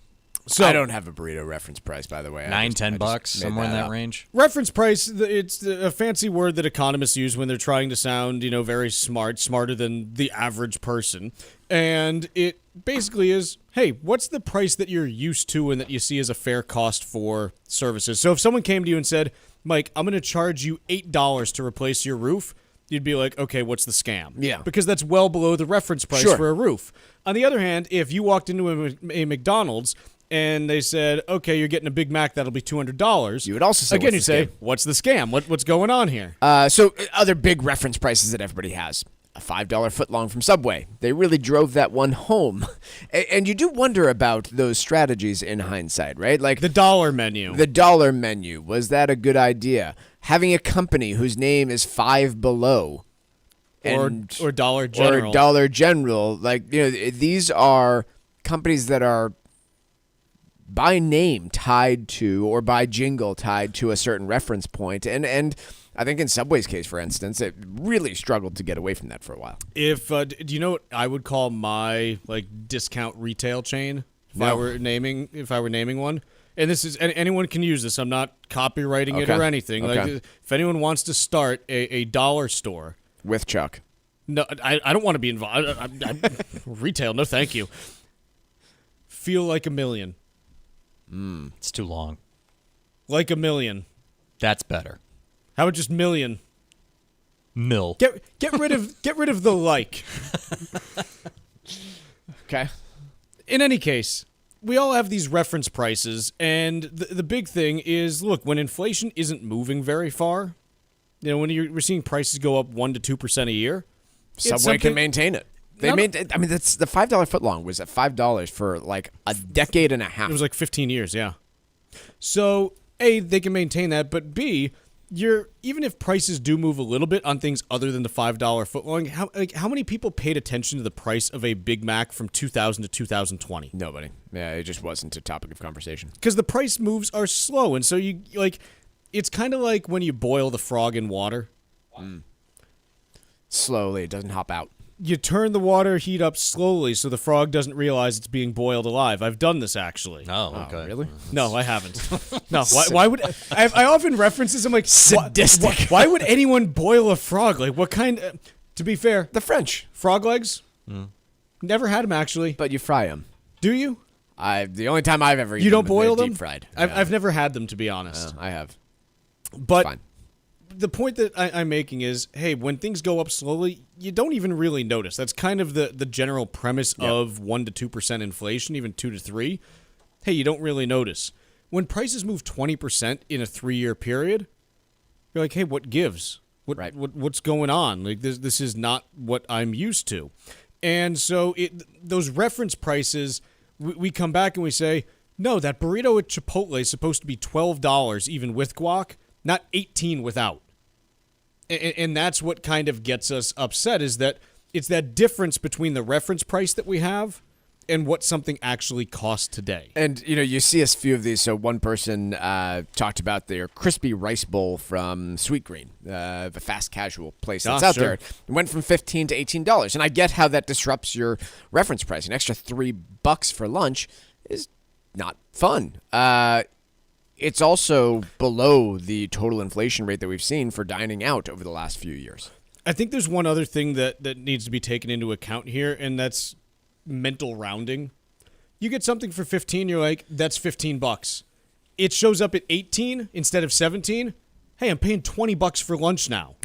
So I don't have a burrito reference price, by the way. $9-10, somewhere in that range. Reference price, it's a fancy word that economists use when they're trying to sound, very smart, smarter than the average person. And it basically is, hey, what's the price that you're used to and that you see as a fair cost for services? So if someone came to you and said, Mike, I'm going to charge you $8 to replace your roof, you'd be like, okay, what's the scam? Yeah. Because that's well below the reference price for a roof. On the other hand, if you walked into a McDonald's and they said, okay, you're getting a Big Mac, that'll be $200. You would also say, again, you'd say, what's the scam? What's going on here? So other big reference prices that everybody has. A $5 footlong from Subway. They really drove that one home. And you do wonder about those strategies in hindsight, right? Like the dollar menu. The dollar menu. Was that a good idea? Having a company whose name is Five Below. Or Dollar General. Or Dollar General. Like, these are companies that are by name tied to, or by jingle tied to a certain reference point. And I think in Subway's case, for instance, it really struggled to get away from that for a while. If do you know what I would call my discount retail chain if I were naming one? And this is anyone can use this. I'm not copywriting it or anything. Okay. Like if anyone wants to start a dollar store with Chuck. No, I don't want to be involved. Retail, no, thank you. Feel like a million. It's too long. Like a million. That's better. How about just million? Mill. Get rid of the like. Okay. In any case, we all have these reference prices, and the big thing is, look, when inflation isn't moving very far, when we're seeing prices go up 1% to 2% a year, Subway can maintain it. That's the $5 footlong was at $5 for like a decade and a half. It was like 15 years, yeah. So, A, they can maintain that, but B, even if prices do move a little bit on things other than the $5 footlong, how many people paid attention to the price of a Big Mac from 2000 to 2020? Nobody. Yeah, it just wasn't a topic of conversation. Because the price moves are slow, and so it's kind of like when you boil the frog in water. Slowly, it doesn't hop out. You turn the water heat up slowly so the frog doesn't realize it's being boiled alive. I've done this, actually. Oh, okay. Really? No, I haven't. No, why would... I often reference this, I'm like... Sadistic. Why would anyone boil a frog? Like, what kind... to be fair... The French. Frog legs? Never had them, actually. But you fry them. Do you? The only time I've ever eaten you don't them, boil them? Deep fried. I've never had them, to be honest. I have. But... It's fine. The point that I'm making is, hey, when things go up slowly, you don't even really notice. That's kind of the general premise of 1% to 2% inflation, even 2 to 3. Hey, you don't really notice. When prices move 20% in a 3-year period, you're like, hey, what gives? What's going on? Like this is not what I'm used to. And so those reference prices, we come back and we say, no, that burrito at Chipotle is supposed to be $12 even with guac, not $18 without. And that's what kind of gets us upset, is that it's that difference between the reference price that we have and what something actually costs today. And, you see a few of these. So one person talked about their crispy rice bowl from Sweet Green, the fast casual place that's out there. It went from $15 to $18. And I get how that disrupts your reference price. An extra $3 for lunch is not fun. It's also below the total inflation rate that we've seen for dining out over the last few years. I think there's one other thing that needs to be taken into account here, and that's mental rounding. You get something for $15, you're like, that's $15. It shows up at 18 instead of 17. Hey, I'm paying $20 for lunch now.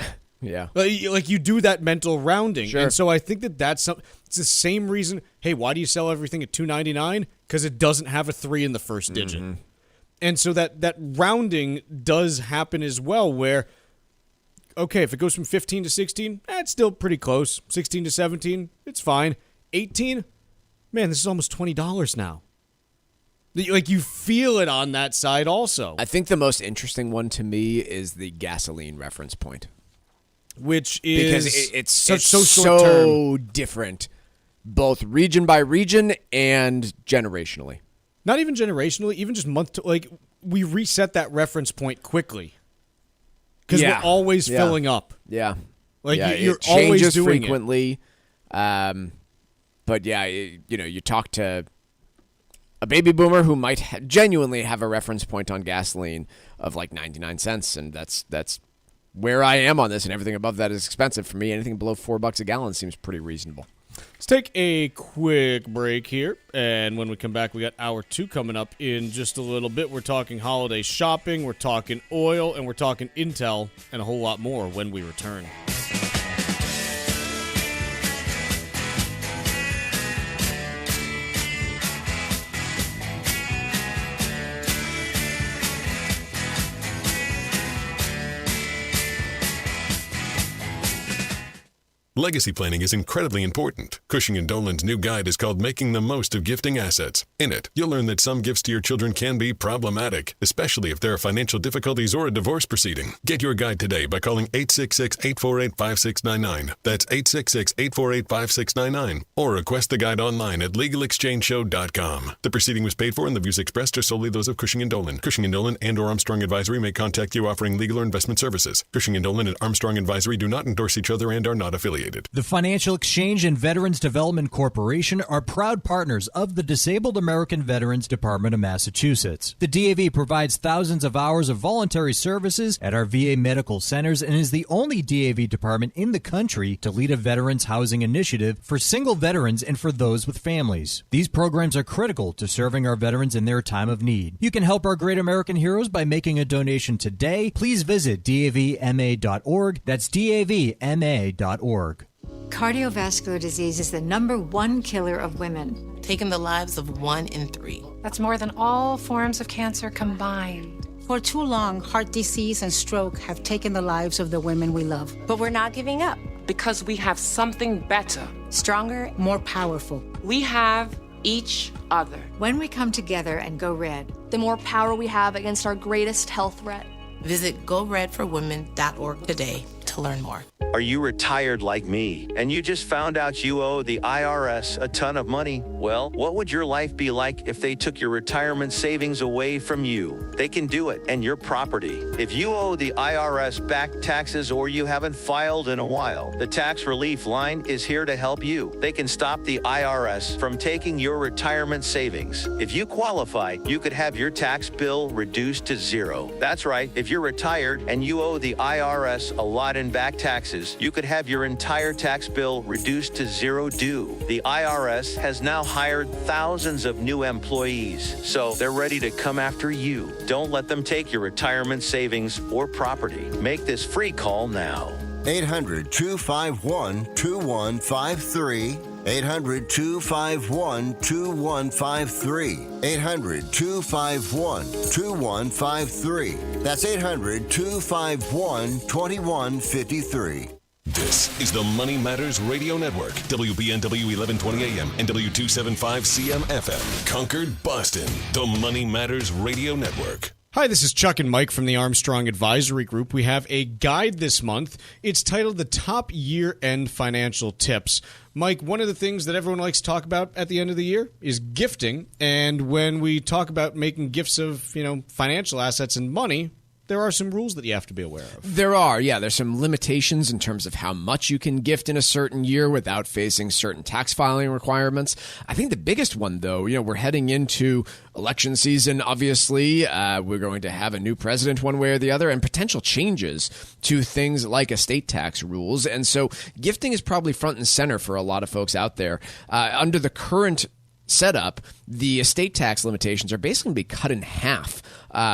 Yeah. Like you do that mental rounding. Sure. And so I think it's the same reason, hey, why do you sell everything at $2.99? Because it doesn't have a 3 in the first digit. Mm-hmm. And so that rounding does happen as well, where, okay, if it goes from 15 to 16, it's still pretty close. 16 to 17, it's fine. 18, man, this is almost $20 now. Like, you feel it on that side also. I think the most interesting one to me is the gasoline reference point. Which is... Because it's so different, both region by region and generationally. Not even generationally, even just month to, like, we reset that reference point quickly. Because we're always filling up. Yeah. Like, you're always doing frequently. But yeah, you talk to a baby boomer who might genuinely have a reference point on gasoline of like 99 cents. And that's where I am on this, and everything above that is expensive. For me, anything below $4 a gallon seems pretty reasonable. Let's take a quick break here, and when we come back, we got hour 2 coming up in just a little bit. We're talking holiday shopping, we're talking oil, and we're talking Intel, and a whole lot more when we return. Legacy planning is incredibly important. Cushing & Dolan's new guide is called Making the Most of Gifting Assets. In it, you'll learn that some gifts to your children can be problematic, especially if there are financial difficulties or a divorce proceeding. Get your guide today by calling 866-848-5699. That's 866-848-5699. Or request the guide online at LegalExchangeShow.com. The proceeding was paid for and the views expressed are solely those of Cushing & Dolan. Cushing & Dolan and or Armstrong Advisory may contact you offering legal or investment services. Cushing & Dolan and Armstrong Advisory do not endorse each other and are not affiliated. affiliated. The Financial Exchange and Veterans Development Corporation are proud partners of the Disabled American Veterans Department of Massachusetts. The DAV provides thousands of hours of voluntary services at our VA medical centers and is the only DAV department in the country to lead a veterans housing initiative for single veterans and for those with families. These programs are critical to serving our veterans in their time of need. You can help our great American heroes by making a donation today. Please visit davma.org. That's davma.org. Cardiovascular disease is the #1 killer of women, taking the lives of 1 in 3. That's more than all forms of cancer combined. For too long, heart disease and stroke have taken the lives of the women we love. But we're not giving up. Because we have something better, stronger, more powerful. We have each other. When we come together and go red, the more power we have against our greatest health threat. Visit GoRedForWomen.org today to learn more. Are you retired like me and you just found out you owe the IRS a ton of money? Well, what would your life be like if they took your retirement savings away from you? They can do it, and your property. If you owe the IRS back taxes or you haven't filed in a while, the Tax Relief Line is here to help you. They can stop the IRS from taking your retirement savings. If you qualify, you could have your tax bill reduced to zero. That's right. If you're retired and you owe the IRS a lot in back taxes, you could have your entire tax bill reduced to zero due. The IRS has now hired thousands of new employees, so they're ready to come after you. Don't let them take your retirement savings or property. Make this free call now. 800-251-2153. 800-251-2153. 800-251-2153. That's 800-251-2153. This is the Money Matters Radio Network, WBNW 1120 AM and W275 CM FM, Concord, Boston, the Money Matters Radio Network. Hi, this is Chuck and Mike from the Armstrong Advisory Group. We have a guide this month. It's titled The Top Year-End Financial Tips. Mike, one of the things that everyone likes to talk about at the end of the year is gifting. And when we talk about making gifts of, financial assets and money, there are some rules that you have to be aware of. There are, yeah. There's some limitations in terms of how much you can gift in a certain year without facing certain tax filing requirements. I think the biggest one, though, we're heading into election season, obviously. We're going to have a new president one way or the other and potential changes to things like estate tax rules. And so gifting is probably front and center for a lot of folks out there. Under the current setup, the estate tax limitations are basically going to be cut in half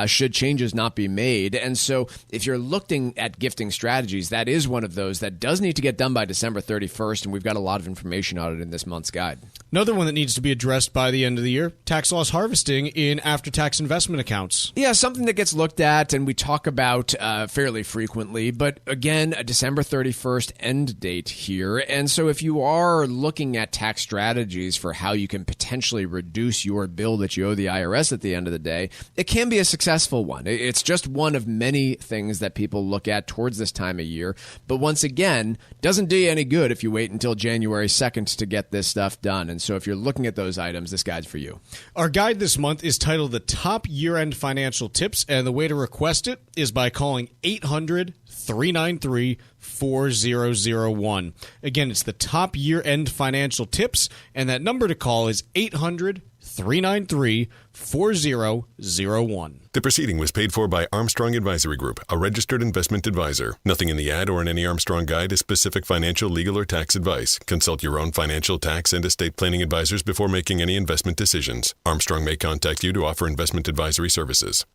should changes not be made. And so if you're looking at gifting strategies, that is one of those that does need to get done by December 31st, and we've got a lot of information on it in this month's guide. Another one that needs to be addressed by the end of the year, tax loss harvesting in after-tax investment accounts. Yeah, something that gets looked at and we talk about fairly frequently. But again, a December 31st end date here. And so if you are looking at tax strategies for how you can potentially reduce your bill that you owe the IRS at the end of the day, it can be a successful one. It's just one of many things that people look at towards this time of year. But once again, doesn't do you any good if you wait until January 2nd to get this stuff done. And so if you're looking at those items, this guide's for you. Our guide this month is titled The Top Year-End Financial Tips, and the way to request it is by calling 800-393-4001. Again, it's the Top Year-End Financial Tips, and that number to call is 800-393-4001. The proceeding was paid for by Armstrong Advisory Group, a registered investment advisor. Nothing in the ad or in any Armstrong guide is specific financial, legal, or tax advice. Consult your own financial, tax, and estate planning advisors before making any investment decisions. Armstrong may contact you to offer investment advisory services.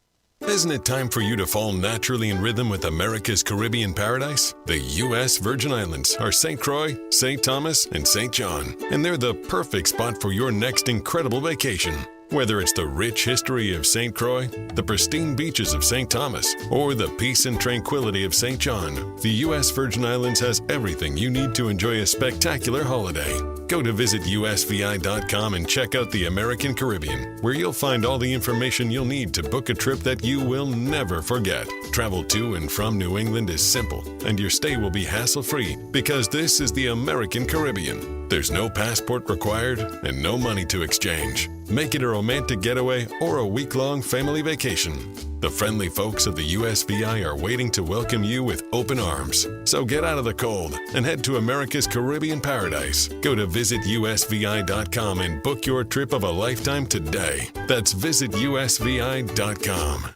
Isn't it time for you to fall naturally in rhythm with America's Caribbean paradise? The U.S. Virgin Islands are St. Croix, St. Thomas, and St. John. And they're the perfect spot for your next incredible vacation. Whether it's the rich history of St. Croix, the pristine beaches of St. Thomas, or the peace and tranquility of St. John, the U.S. Virgin Islands has everything you need to enjoy a spectacular holiday. Go to visitusvi.com and check out the American Caribbean, where you'll find all the information you'll need to book a trip that you will never forget. Travel to and from New England is simple, and your stay will be hassle-free because this is the American Caribbean. There's no passport required and no money to exchange. Make it a romantic getaway or a week-long family vacation. The friendly folks of the USVI are waiting to welcome you with open arms. So get out of the cold and head to America's Caribbean paradise. Go to visitusvi.com and book your trip of a lifetime today. That's visitusvi.com.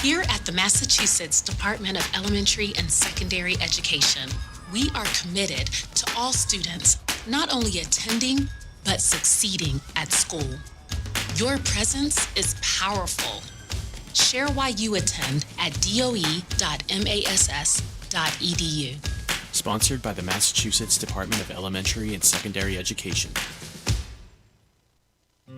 Here at the Massachusetts Department of Elementary and Secondary Education, we are committed to all students not only attending, but succeeding at school. Your presence is powerful. Share why you attend at doe.mass.edu. Sponsored by the Massachusetts Department of Elementary and Secondary Education.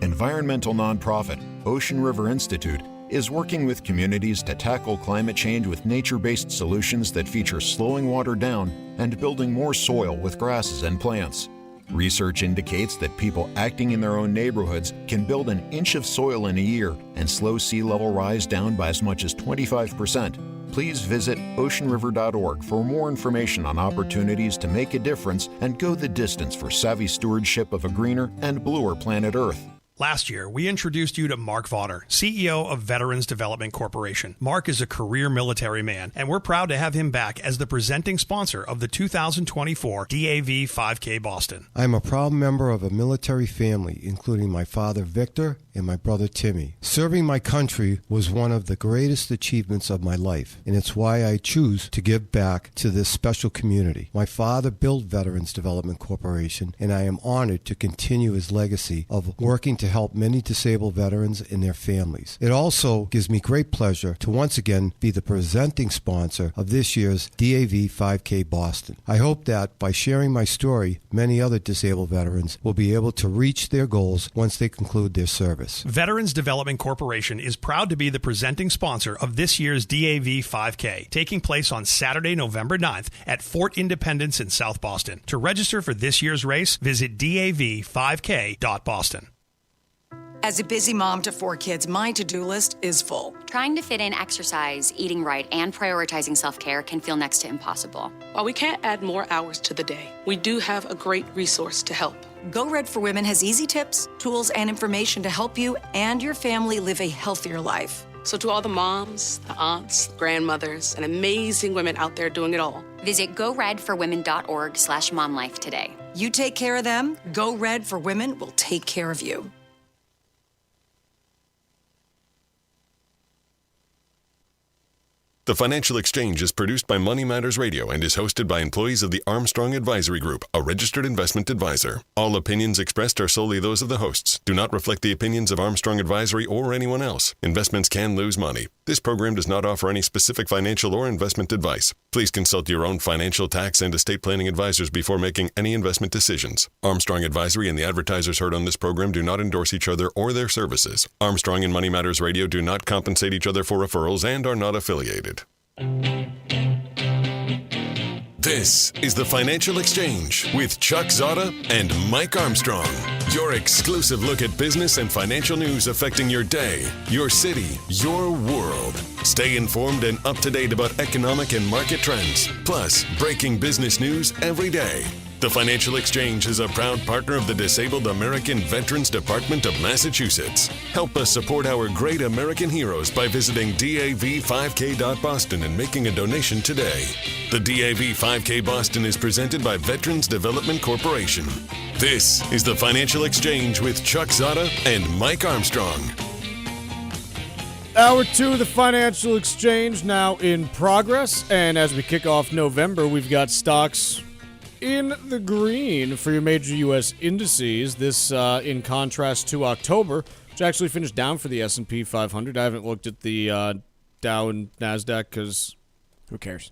Environmental nonprofit Ocean River Institute is working with communities to tackle climate change with nature-based solutions that feature slowing water down and building more soil with grasses and plants. Research indicates that people acting in their own neighborhoods can build an inch of soil in a year and slow sea level rise down by as much as 25%. Please visit oceanriver.org for more information on opportunities to make a difference and go the distance for savvy stewardship of a greener and bluer planet Earth. Last year, we introduced you to Mark Vaughter, CEO of Veterans Development Corporation. Mark is a career military man, and we're proud to have him back as the presenting sponsor of the 2024 DAV 5K Boston. I'm a proud member of a military family, including my father Victor and my brother Timmy. Serving my country was one of the greatest achievements of my life, and it's why I choose to give back to this special community. My father built Veterans Development Corporation, and I am honored to continue his legacy of working to help many disabled veterans and their families. It also gives me great pleasure to once again be the presenting sponsor of this year's DAV 5K Boston. I hope that by sharing my story, many other disabled veterans will be able to reach their goals once they conclude their service. Veterans Development Corporation is proud to be the presenting sponsor of this year's DAV 5K, taking place on Saturday, November 9th at Fort Independence in South Boston. To register for this year's race, visit dav5k.boston. As a busy mom to 4 kids, my to-do list is full. Trying to fit in exercise, eating right, and prioritizing self-care can feel next to impossible. While we can't add more hours to the day, we do have a great resource to help. Go Red for Women has easy tips, tools, and information to help you and your family live a healthier life. So to all the moms, the aunts, grandmothers, and amazing women out there doing it all, visit goredforwomen.org/momlife today. You take care of them, Go Red for Women will take care of you. The Financial Exchange is produced by Money Matters Radio and is hosted by employees of the Armstrong Advisory Group, a registered investment advisor. All opinions expressed are solely those of the hosts, do not reflect the opinions of Armstrong Advisory or anyone else. Investments can lose money. This program does not offer any specific financial or investment advice. Please consult your own financial, tax, and estate planning advisors before making any investment decisions. Armstrong Advisory and the advertisers heard on this program do not endorse each other or their services. Armstrong and Money Matters Radio do not compensate each other for referrals and are not affiliated. This is the Financial Exchange with Chuck Zodda and Mike Armstrong. Your exclusive look at business and financial news affecting your day, your city, your world. Stay informed and up to date about economic and market trends, plus breaking business news every day. The Financial Exchange is a proud partner of the Disabled American Veterans Department of Massachusetts. Help us support our great American heroes by visiting dav5k.boston and making a donation today. The DAV 5K Boston is presented by Veterans Development Corporation. This is the Financial Exchange with Chuck Zodda and Mike Armstrong. Hour 2 of the Financial Exchange now in progress, and as we kick off November, we've got stocks in the green for your major U.S. indices. This in contrast to October, which actually finished down for the S&P 500. I haven't looked at the Dow and NASDAQ because who cares?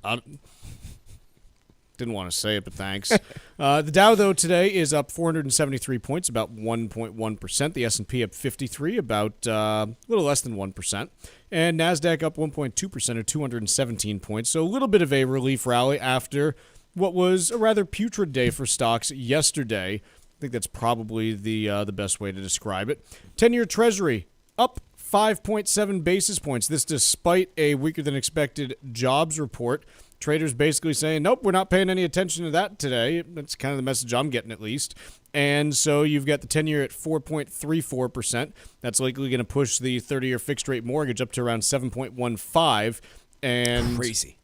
Didn't want to say it, but thanks. The Dow, though, today is up 473 points, about 1.1%. The S&P up 53, about a little less than 1%. And NASDAQ up 1.2% or 217 points. So a little bit of a relief rally after what was a rather putrid day for stocks yesterday. I think that's probably the best way to describe it. 10-year Treasury up 5.7 basis points. This despite a weaker-than-expected jobs report. Traders basically saying, nope, we're not paying any attention to that today. That's kind of the message I'm getting, at least. And so you've got the 10-year at 4.34%. That's likely going to push the 30-year fixed-rate mortgage up to around 7.15. And crazy.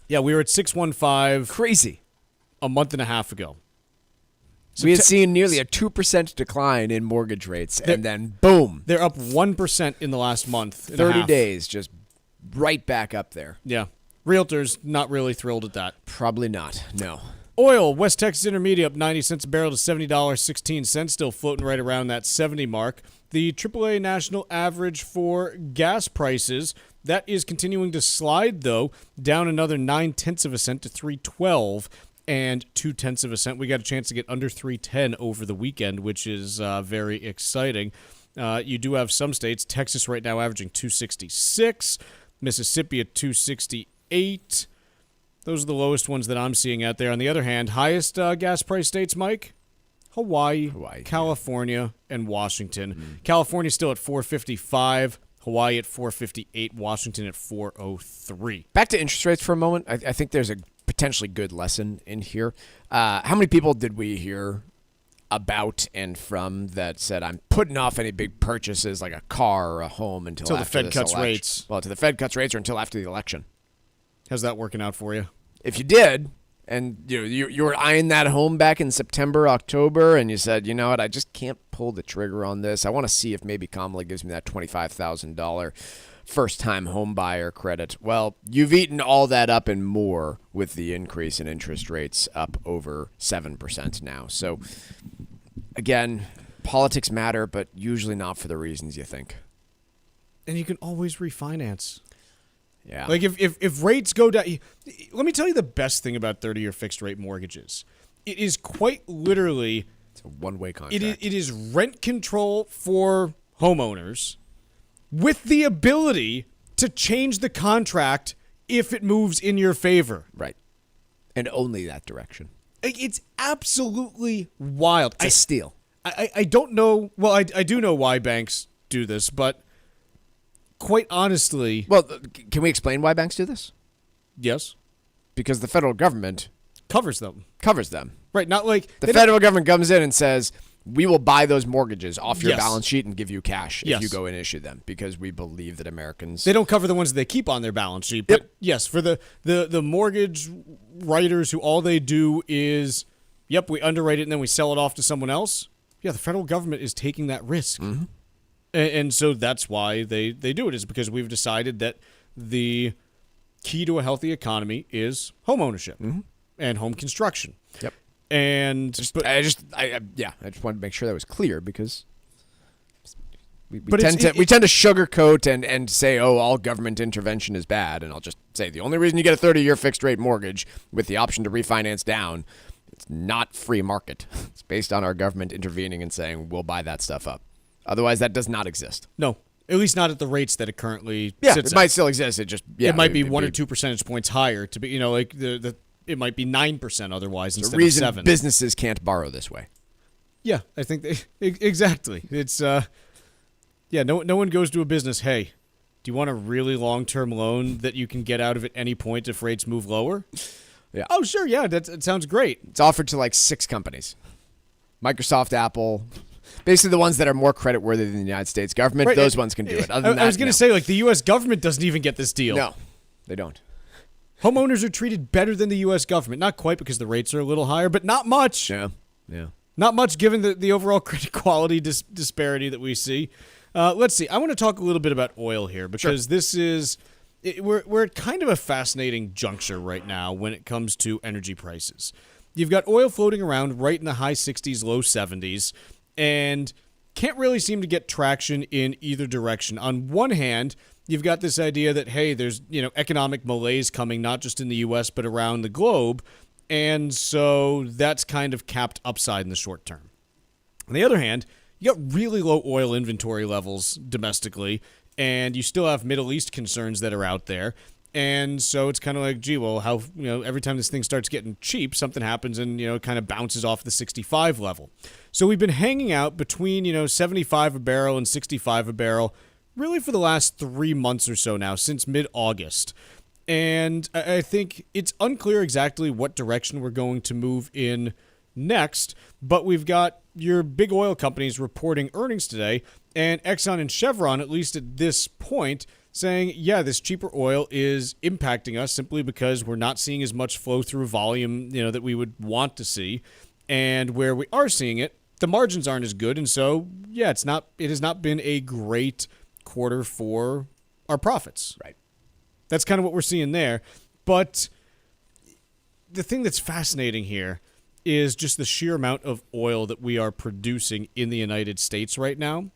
Yeah, we were at 6.15. Crazy. A month and a half ago. So we had seen nearly a 2% decline in mortgage rates, and then boom. They're up 1% in the last month. 30 days, just right back up there. Yeah. Realtors not really thrilled at that. Probably not, no. Oil, West Texas Intermediate up 90 cents a barrel to $70.16, still floating right around that 70 mark. The AAA national average for gas prices, that is continuing to slide, though, down another 0.9 cents to $3.12. And 0.2 cents. We got a chance to get under 3.10 over the weekend, which is very exciting. You do have some states, Texas right now averaging 2.66, Mississippi at 2.68. Those are the lowest ones that I'm seeing out there. On the other hand, highest gas price states, Mike? Hawaii, California, and Washington. California still at 4.55. Hawaii at 4.58. Washington at 4.03. Back to interest rates for a moment. I think there's a potentially good lesson in here. How many people did we hear about and from that said, I'm putting off any big purchases like a car or a home until after the Fed cuts rates? Well, until the Fed cuts rates or until after the election. How's that working out for you? If you did, and you were eyeing that home back in September, October, and you said, you know what, I just can't pull the trigger on this. I want to see if maybe Kamala gives me that $25,000 first-time home buyer credit. Well, you've eaten all that up and more with the increase in interest rates up over 7% now. So, again, politics matter, but usually not for the reasons you think. And you can always refinance. Yeah. Like if rates go down, let me tell you the best thing about 30-year fixed-rate mortgages. It is quite literally, it's a one-way contract. It is rent control for homeowners with the ability to change the contract if it moves in your favor. Right. And only that direction. It's absolutely wild. It's a steal. I don't know. Well, I do know why banks do this, but quite honestly... Well, can we explain why banks do this? Yes. Because the federal government... Covers them. Right, not like... The federal government comes in and says, we will buy those mortgages off your Yes. balance sheet and give you cash if Yes. you go and issue them, because we believe that Americans... They don't cover the ones that they keep on their balance sheet, but yes, for the mortgage writers who all they do is, we underwrite it and then we sell it off to someone else. Yeah, the federal government is taking that risk. Mm-hmm. And so that's why they do it, is because we've decided that the key to a healthy economy is home ownership and home construction. Yep. And I just wanted to make sure that was clear, because we tend to sugarcoat and say, oh, all government intervention is bad. And I'll just say the only reason you get a 30-year fixed rate mortgage with the option to refinance down, it's not free market. It's based on our government intervening and saying, we'll buy that stuff up. Otherwise, that does not exist. No, at least not at the rates that it currently sits at. It might still exist. It might be 1 or 2 percentage points higher to be, like it might be 9% otherwise instead of 7. Businesses can't borrow this way. Yeah, I think exactly. It's no one goes to a business, hey, do you want a really long-term loan that you can get out of at any point if rates move lower? Yeah. Oh, sure, yeah, that sounds great. It's offered to like 6 companies. Microsoft, Apple, basically the ones that are more creditworthy than the United States government, Right, those ones can do it. Other than I was that, going to say, like, the U.S. government doesn't even get this deal. No, they don't. Homeowners are treated better than the U.S. government. Not quite, because the rates are a little higher, but not much. Yeah. Not much given the overall credit quality disparity that we see. Let's see. I want to talk a little bit about oil here, because this is... We're at kind of a fascinating juncture right now when it comes to energy prices. You've got oil floating around right in the high 60s, low 70s, and can't really seem to get traction in either direction. On one hand, you've got this idea that, hey, there's economic malaise coming, not just in the U.S., but around the globe, and so that's kind of capped upside in the short term. On the other hand, you got really low oil inventory levels domestically, and you still have Middle East concerns that are out there. And so it's kind of like, gee, well, how, every time this thing starts getting cheap, something happens and, it kind of bounces off the 65 level. So we've been hanging out between, 75 a barrel and 65 a barrel really for the last 3 months or so now, since mid-August. And I think it's unclear exactly what direction we're going to move in next. But we've got your big oil companies reporting earnings today, and Exxon and Chevron, at least at this point, saying, yeah, this cheaper oil is impacting us simply because we're not seeing as much flow through volume, that we would want to see. And where we are seeing it, the margins aren't as good. And so, yeah, it has not been a great quarter for our profits. Right. That's kind of what we're seeing there. But the thing that's fascinating here is just the sheer amount of oil that we are producing in the United States right now.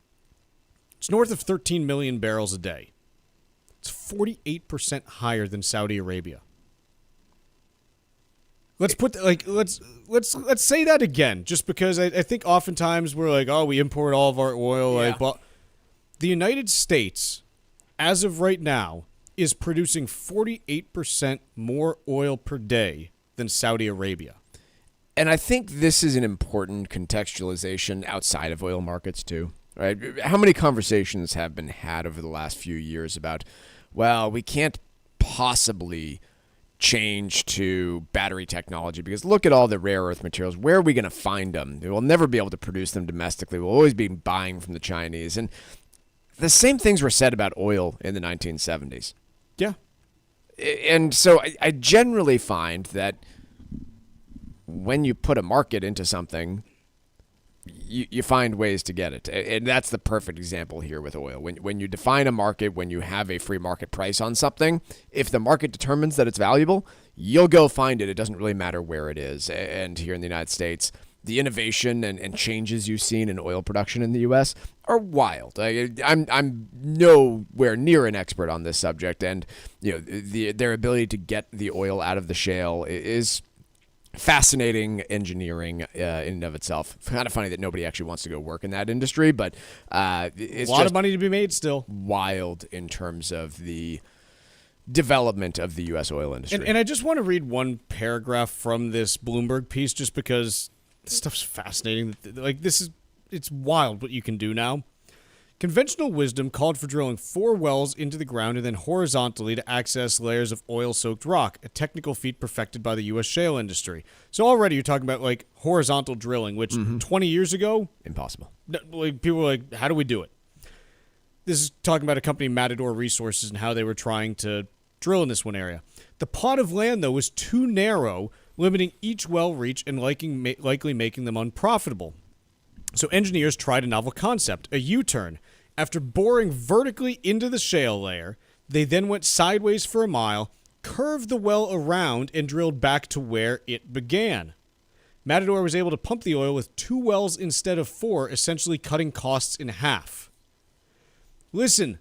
It's north of 13 million barrels a day. It's 48% higher than Saudi Arabia. Let's let's say that again, just because I think oftentimes we're like, oh, we import all of our oil. Yeah. But the United States, as of right now, is producing 48% more oil per day than Saudi Arabia. And I think this is an important contextualization outside of oil markets too, right? How many conversations have been had over the last few years about, well, we can't possibly change to battery technology because look at all the rare earth materials. Where are we going to find them? We'll never be able to produce them domestically. We'll always be buying from the Chinese. And the same things were said about oil in the 1970s. Yeah. And so I generally find that when you put a market into something, you find ways to get it. And that's the perfect example here with oil. When you define a market, when you have a free market price on something, if the market determines that it's valuable, you'll go find it. It doesn't really matter where it is. And here in the United States, the innovation and changes you've seen in oil production in the U.S. are wild. I'm nowhere near an expert on this subject, and their ability to get the oil out of the shale is fascinating engineering in and of itself. Kind of funny that nobody actually wants to go work in that industry, but it's a lot of money to be made still. Wild in terms of the development of the U.S. oil industry. And I just want to read one paragraph from this Bloomberg piece just because this stuff's fascinating. It's wild what you can do now. Conventional wisdom called for drilling 4 wells into the ground and then horizontally to access layers of oil-soaked rock, a technical feat perfected by the U.S. shale industry. So already you're talking about horizontal drilling, which 20 years ago, impossible. People were like, how do we do it? This is talking about a company, Matador Resources, and how they were trying to drill in this one area. The plot of land, though, was too narrow, limiting each well reach and likely making them unprofitable. So engineers tried a novel concept, a U-turn. After boring vertically into the shale layer, they then went sideways for a mile, curved the well around, and drilled back to where it began. Matador was able to pump the oil with 2 wells instead of 4, essentially cutting costs in half. Listen,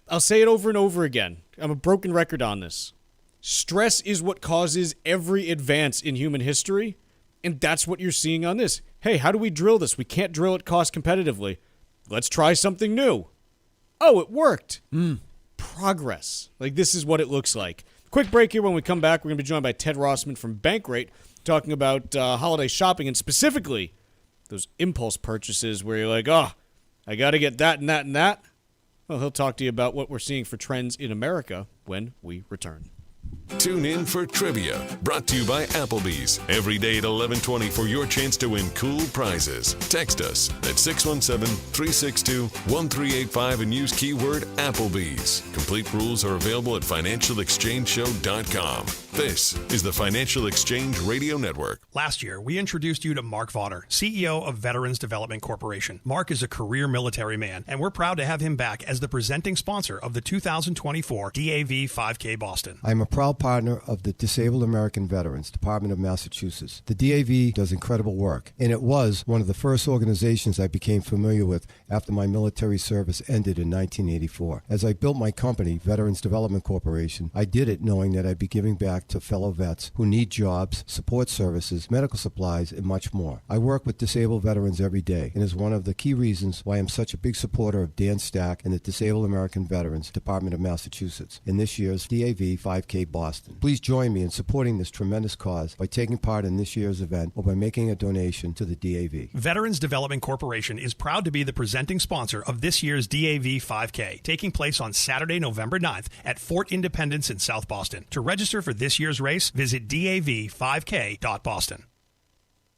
I'll say it over and over again. I'm a broken record on this. Stress is what causes every advance in human history, and that's what you're seeing on this. Hey, how do we drill this? We can't drill it cost competitively. Let's try something new. Oh, it worked. Progress. This is what it looks like. Quick break here. When we come back, we're going to be joined by Ted Rossman from Bankrate talking about holiday shopping and specifically those impulse purchases where you're like, oh, I got to get that and that and that. Well, he'll talk to you about what we're seeing for trends in America when we return. Tune in for Trivia, brought to you by Applebee's. Every day at 11:20 for your chance to win cool prizes. Text us at 617-362-1385 and use keyword Applebee's. Complete rules are available at financialexchangeshow.com. This is the Financial Exchange Radio Network. Last year, we introduced you to Mark Vaughter, CEO of Veterans Development Corporation. Mark is a career military man, and we're proud to have him back as the presenting sponsor of the 2024 DAV 5K Boston. I'm a proud partner of the Disabled American Veterans, Department of Massachusetts. The DAV does incredible work, and it was one of the first organizations I became familiar with after my military service ended in 1984. As I built my company, Veterans Development Corporation, I did it knowing that I'd be giving back to fellow vets who need jobs, support services, medical supplies, and much more. I work with disabled veterans every day, and is one of the key reasons why I'm such a big supporter of Dan Stack and the Disabled American Veterans, Department of Massachusetts, in this year's DAV 5K Boston. Please join me in supporting this tremendous cause by taking part in this year's event or by making a donation to the DAV. Veterans Development Corporation is proud to be the presenting sponsor of this year's DAV 5K, taking place on Saturday, November 9th at Fort Independence in South Boston. To register for this year's race, visit dav5k.boston.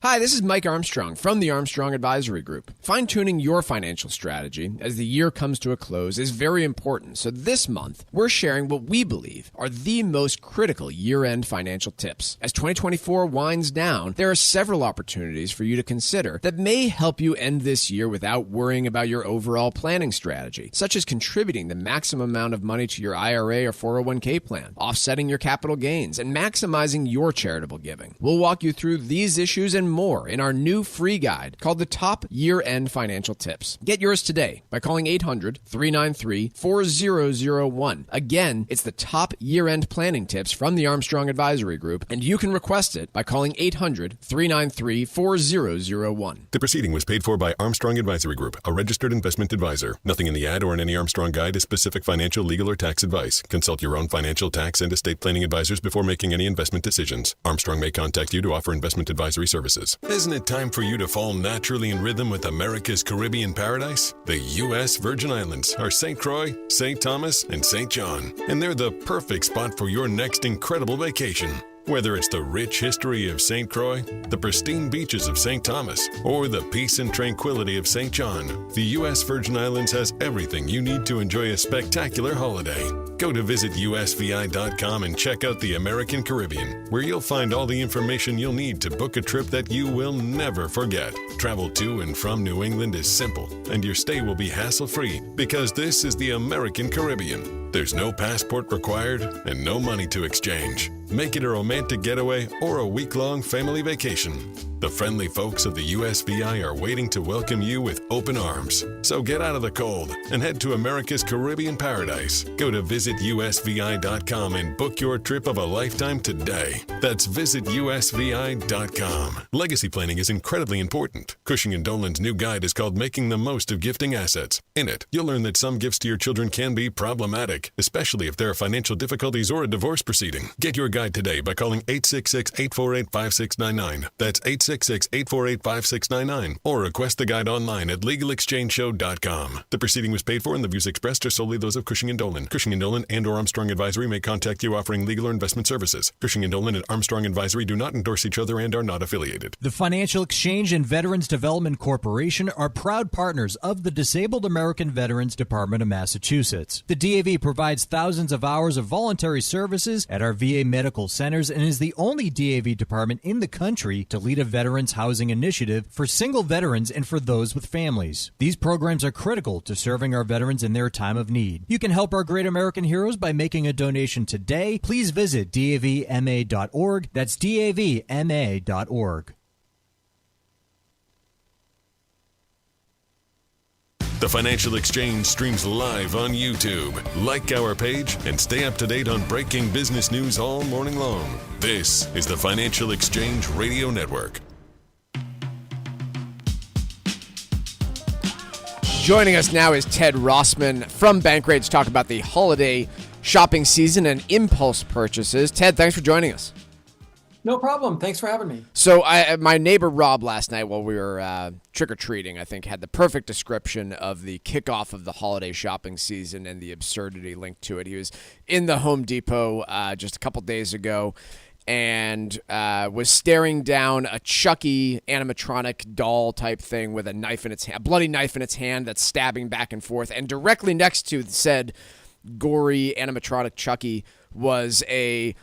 Hi, this is Mike Armstrong from the Armstrong Advisory Group. Fine-tuning your financial strategy as the year comes to a close is very important. So this month, we're sharing what we believe are the most critical year-end financial tips. As 2024 winds down, there are several opportunities for you to consider that may help you end this year without worrying about your overall planning strategy, such as contributing the maximum amount of money to your IRA or 401k plan, offsetting your capital gains, and maximizing your charitable giving. We'll walk you through these issues and more in our new free guide called the Top Year-End Financial Tips. Get yours today by calling 800-393-4001. Again, it's the Top Year-End Planning Tips from the Armstrong Advisory Group, and you can request it by calling 800-393-4001. The proceeding was paid for by Armstrong Advisory Group, a registered investment advisor. Nothing in the ad or in any Armstrong guide is specific financial, legal, or tax advice. Consult your own financial, tax, and estate planning advisors before making any investment decisions. Armstrong may contact you to offer investment advisory services. Isn't it time for you to fall naturally in rhythm with America's Caribbean paradise? The U.S. Virgin Islands are St. Croix, St. Thomas, and St. John, and they're the perfect spot for your next incredible vacation. Whether it's the rich history of St. Croix, the pristine beaches of St. Thomas, or the peace and tranquility of St. John, the U.S. Virgin Islands has everything you need to enjoy a spectacular holiday. Go to visitusvi.com and check out the American Caribbean, where you'll find all the information you'll need to book a trip that you will never forget. Travel to and from New England is simple, and your stay will be hassle-free because this is the American Caribbean. There's no passport required and no money to exchange. Make it a romantic getaway or a week-long family vacation. The friendly folks of the USVI are waiting to welcome you with open arms. So get out of the cold and head to America's Caribbean paradise. Go to visitusvi.com and book your trip of a lifetime today. That's visitusvi.com. Legacy planning is incredibly important. Cushing & Dolan's new guide is called Making the Most of Gifting Assets. In it, you'll learn that some gifts to your children can be problematic, especially if there are financial difficulties or a divorce proceeding. Get your guide today by calling 866-848-5699. That's 866-848-5699. Or request the guide online at legalexchangeshow.com. The proceeding was paid for and the views expressed are solely those of Cushing & Dolan. Cushing & Dolan and or Armstrong Advisory may contact you offering legal or investment services. Cushing & Dolan and Armstrong Advisory do not endorse each other and are not affiliated. The Financial Exchange and Veterans Development Corporation are proud partners of the Disabled American Veterans Department of Massachusetts. The DAV provides thousands of hours of voluntary services at our VA medical centers and is the only DAV department in the country to lead a veterans housing initiative for single veterans and for those with families. These programs are critical to serving our veterans in their time of need. You can help our great American heroes by making a donation today. Please visit davma.org. That's davma.org. The Financial Exchange streams live on YouTube. Like our page and stay up to date on breaking business news all morning long. This is the Financial Exchange Radio Network. Joining us now is Ted Rossman from Bankrate to talk about the holiday shopping season and impulse purchases. Ted, thanks for joining us. No problem. Thanks for having me. So my neighbor Rob last night while we were trick-or-treating, I think, had the perfect description of the kickoff of the holiday shopping season and the absurdity linked to it. He was in the Home Depot just a couple days ago and was staring down a Chucky animatronic doll type thing with a knife in its hand, a bloody knife in its hand that's stabbing back and forth. And directly next to said gory animatronic Chucky was a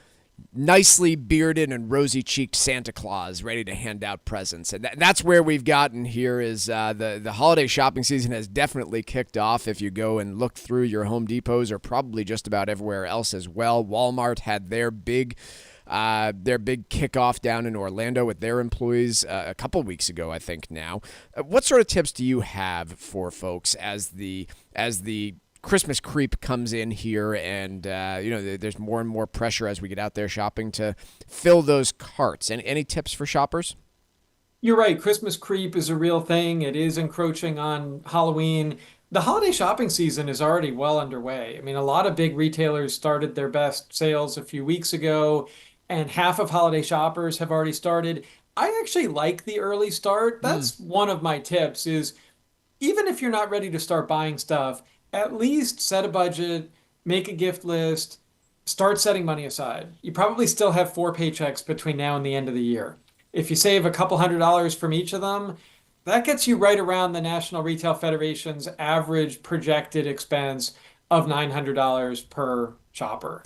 nicely bearded and rosy-cheeked Santa Claus ready to hand out presents. And that's where we've gotten here is the holiday shopping season has definitely kicked off. If you go and look through your Home Depots or probably just about everywhere else as well. Walmart had their big kickoff down in Orlando with their employees a couple weeks ago, I think now. What sort of tips do you have for folks as the Christmas creep comes in here and, there's more and more pressure as we get out there shopping to fill those carts? Any tips for shoppers? You're right. Christmas creep is a real thing. It is encroaching on Halloween. The holiday shopping season is already well underway. I mean, a lot of big retailers started their best sales a few weeks ago, and half of holiday shoppers have already started. I actually like the early start. That's one of my tips is even if you're not ready to start buying stuff, at least set a budget, make a gift list, start setting money aside. You probably still have 4 paychecks between now and the end of the year. If you save a couple $100 from each of them, that gets you right around the National Retail Federation's average projected expense of $900 per shopper.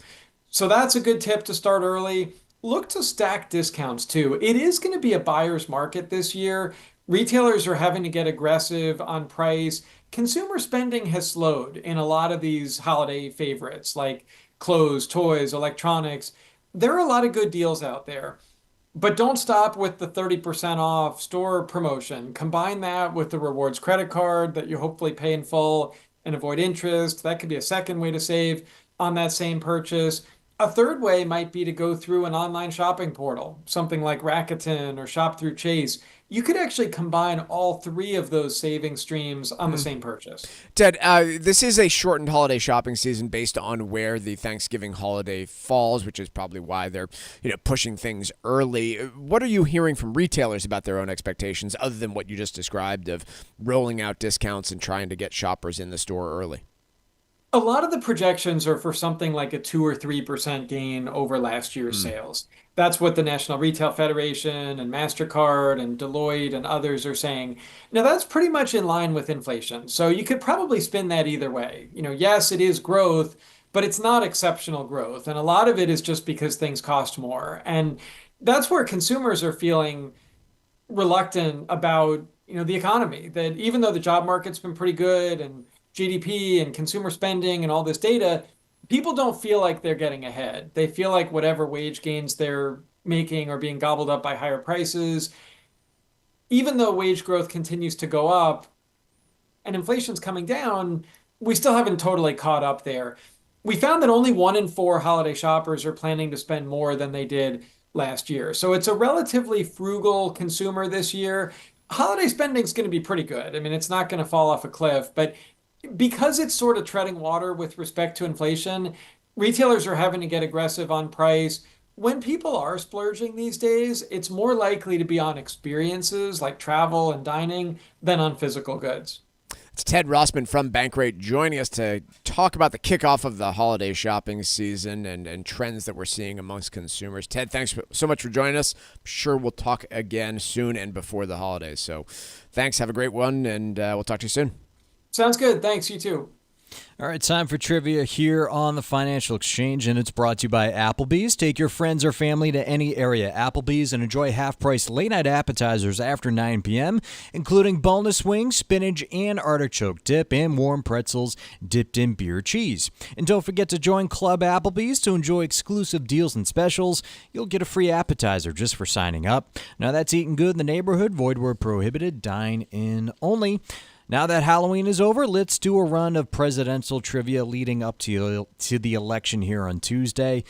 So that's a good tip to start early. Look to stack discounts too. It is going to be a buyer's market this year. Retailers are having to get aggressive on price. Consumer spending has slowed in a lot of these holiday favorites like clothes, toys, electronics. There are a lot of good deals out there. But don't stop with the 30% off store promotion. Combine that with the rewards credit card that you hopefully pay in full and avoid interest. That could be a second way to save on that same purchase. A third way might be to go through an online shopping portal, something like Rakuten or Shop Through Chase. You could actually combine all three of those saving streams on the same purchase. Ted, this is a shortened holiday shopping season based on where the Thanksgiving holiday falls, which is probably why they're pushing things early. What are you hearing from retailers about their own expectations, other than what you just described of rolling out discounts and trying to get shoppers in the store early? A lot of the projections are for something like a 2 or 3% gain over last year's sales. That's what the National Retail Federation and MasterCard and Deloitte and others are saying. Now, that's pretty much in line with inflation. So you could probably spin that either way. Yes, it is growth, but it's not exceptional growth. And a lot of it is just because things cost more. And that's where consumers are feeling reluctant about, the economy, that even though the job market's been pretty good and GDP and consumer spending and all this data, people don't feel like they're getting ahead. They feel like whatever wage gains they're making are being gobbled up by higher prices. Even though wage growth continues to go up and inflation's coming down, we still haven't totally caught up there. We found that only 1 in 4 holiday shoppers are planning to spend more than they did last year. So it's a relatively frugal consumer this year. Holiday spending is going to be pretty good. I mean, it's not going to fall off a cliff, but because it's sort of treading water with respect to inflation, retailers are having to get aggressive on price. When people are splurging these days, it's more likely to be on experiences like travel and dining than on physical goods. It's Ted Rossman from Bankrate joining us to talk about the kickoff of the holiday shopping season and trends that we're seeing amongst consumers. Ted, thanks so much for joining us. I'm sure we'll talk again soon and before the holidays. So thanks. Have a great one, and we'll talk to you soon. Sounds good. Thanks. You too. All right, time for trivia here on the Financial Exchange, and it's brought to you by Applebee's. Take your friends or family to any area, Applebee's, and enjoy half-price late-night appetizers after 9 p.m., including boneless wings, spinach, and artichoke dip, and warm pretzels dipped in beer cheese. And don't forget to join Club Applebee's to enjoy exclusive deals and specials. You'll get a free appetizer just for signing up. Now, that's eating good in the neighborhood. Void where prohibited. Dine in only. Now that Halloween is over, let's do a run of presidential trivia leading up to the election here on Tuesday.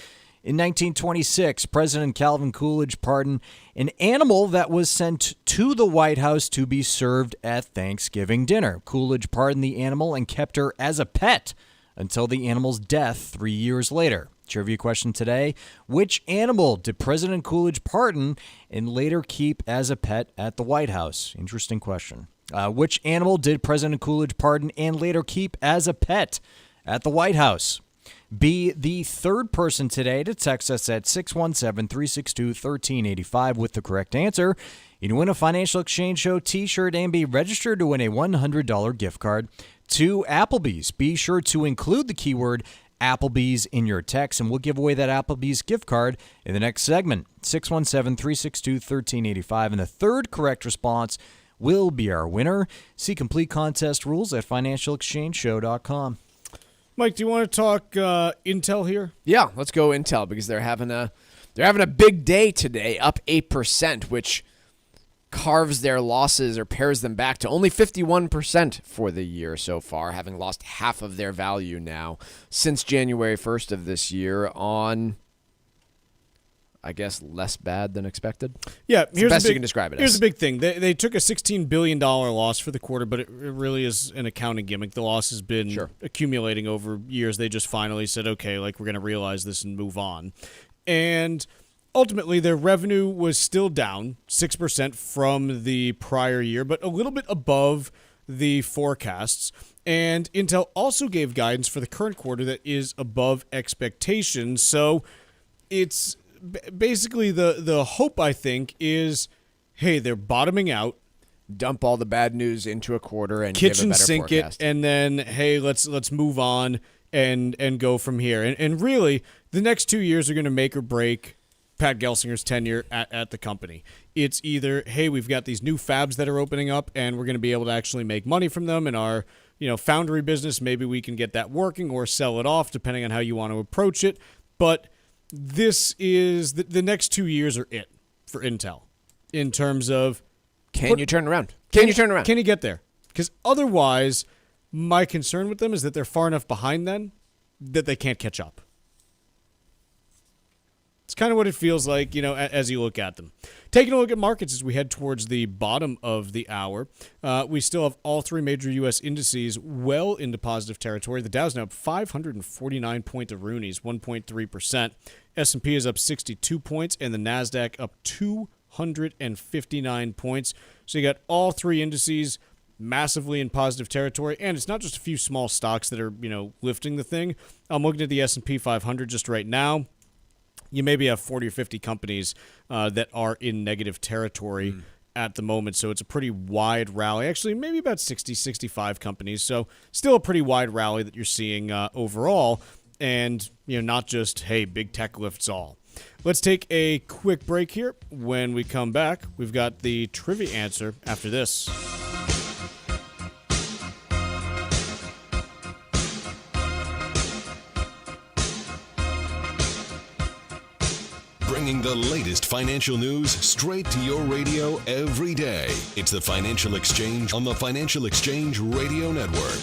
In 1926, President Calvin Coolidge pardoned an animal that was sent to the White House to be served at Thanksgiving dinner. Coolidge pardoned the animal and kept her as a pet until the animal's death 3 years later. Trivia question today: which animal did President Coolidge pardon and later keep as a pet at the White House? Interesting question. Which animal did President Coolidge pardon and later keep as a pet at the White House? Be the third person today to text us at 617-362-1385 with the correct answer. You can win a Financial Exchange Show t-shirt and be registered to win a $100 gift card to Applebee's. Be sure to include the keyword Applebee's in your text, and we'll give away that Applebee's gift card in the next segment. 617-362-1385, and the third correct response will be our winner. See complete contest rules at financialexchangeshow.com. Mike, do you want to talk Intel here? Yeah, let's go Intel, because they're having a big day today, up 8%, which carves their losses or pares them back to only 51% for the year so far, having lost half of their value now since January 1st of this year on, I guess, less bad than expected. Yeah, it's the best you can describe it as. Here's the big thing. They took a $16 billion loss for the quarter, but it really is an accounting gimmick. The loss has been accumulating over years. They just finally said, okay, we're going to realize this and move on. And ultimately, their revenue was still down 6% from the prior year, but a little bit above the forecasts. And Intel also gave guidance for the current quarter that is above expectations. So it's basically the hope, I think, is, hey, they're bottoming out. Dump all the bad news into a quarter and kitchen give a better sink forecast. it, and then, hey, let's move on and go from here. And really, the next 2 years are going to make or break Pat Gelsinger's tenure at the company. It's either, hey, we've got these new fabs that are opening up, and we're going to be able to actually make money from them in our foundry business. Maybe we can get that working or sell it off, depending on how you want to approach it. But this is the next 2 years are it for Intel in terms of Can you turn around? Can you turn around? Can you get there? Because otherwise, my concern with them is that they're far enough behind then that they can't catch up. It's kind of what it feels like, as you look at them. Taking a look at markets as we head towards the bottom of the hour, we still have all three major U.S. indices well into positive territory. The Dow's now up 549 points of Rooney's, 1.3%. S&P is up 62 points, and the NASDAQ up 259 points. So you got all three indices massively in positive territory, and it's not just a few small stocks that are, lifting the thing. I'm looking at the S&P 500 just right now. You maybe have 40 or 50 companies that are in negative territory at the moment, so it's a pretty wide rally. Actually, maybe about 60, 65 companies, so still a pretty wide rally that you're seeing overall, and not just, hey, big tech lifts all. Let's take a quick break here. When we come back, we've got the trivia answer after this. Bringing the latest financial news straight to your radio every day. It's the Financial Exchange on the Financial Exchange Radio Network.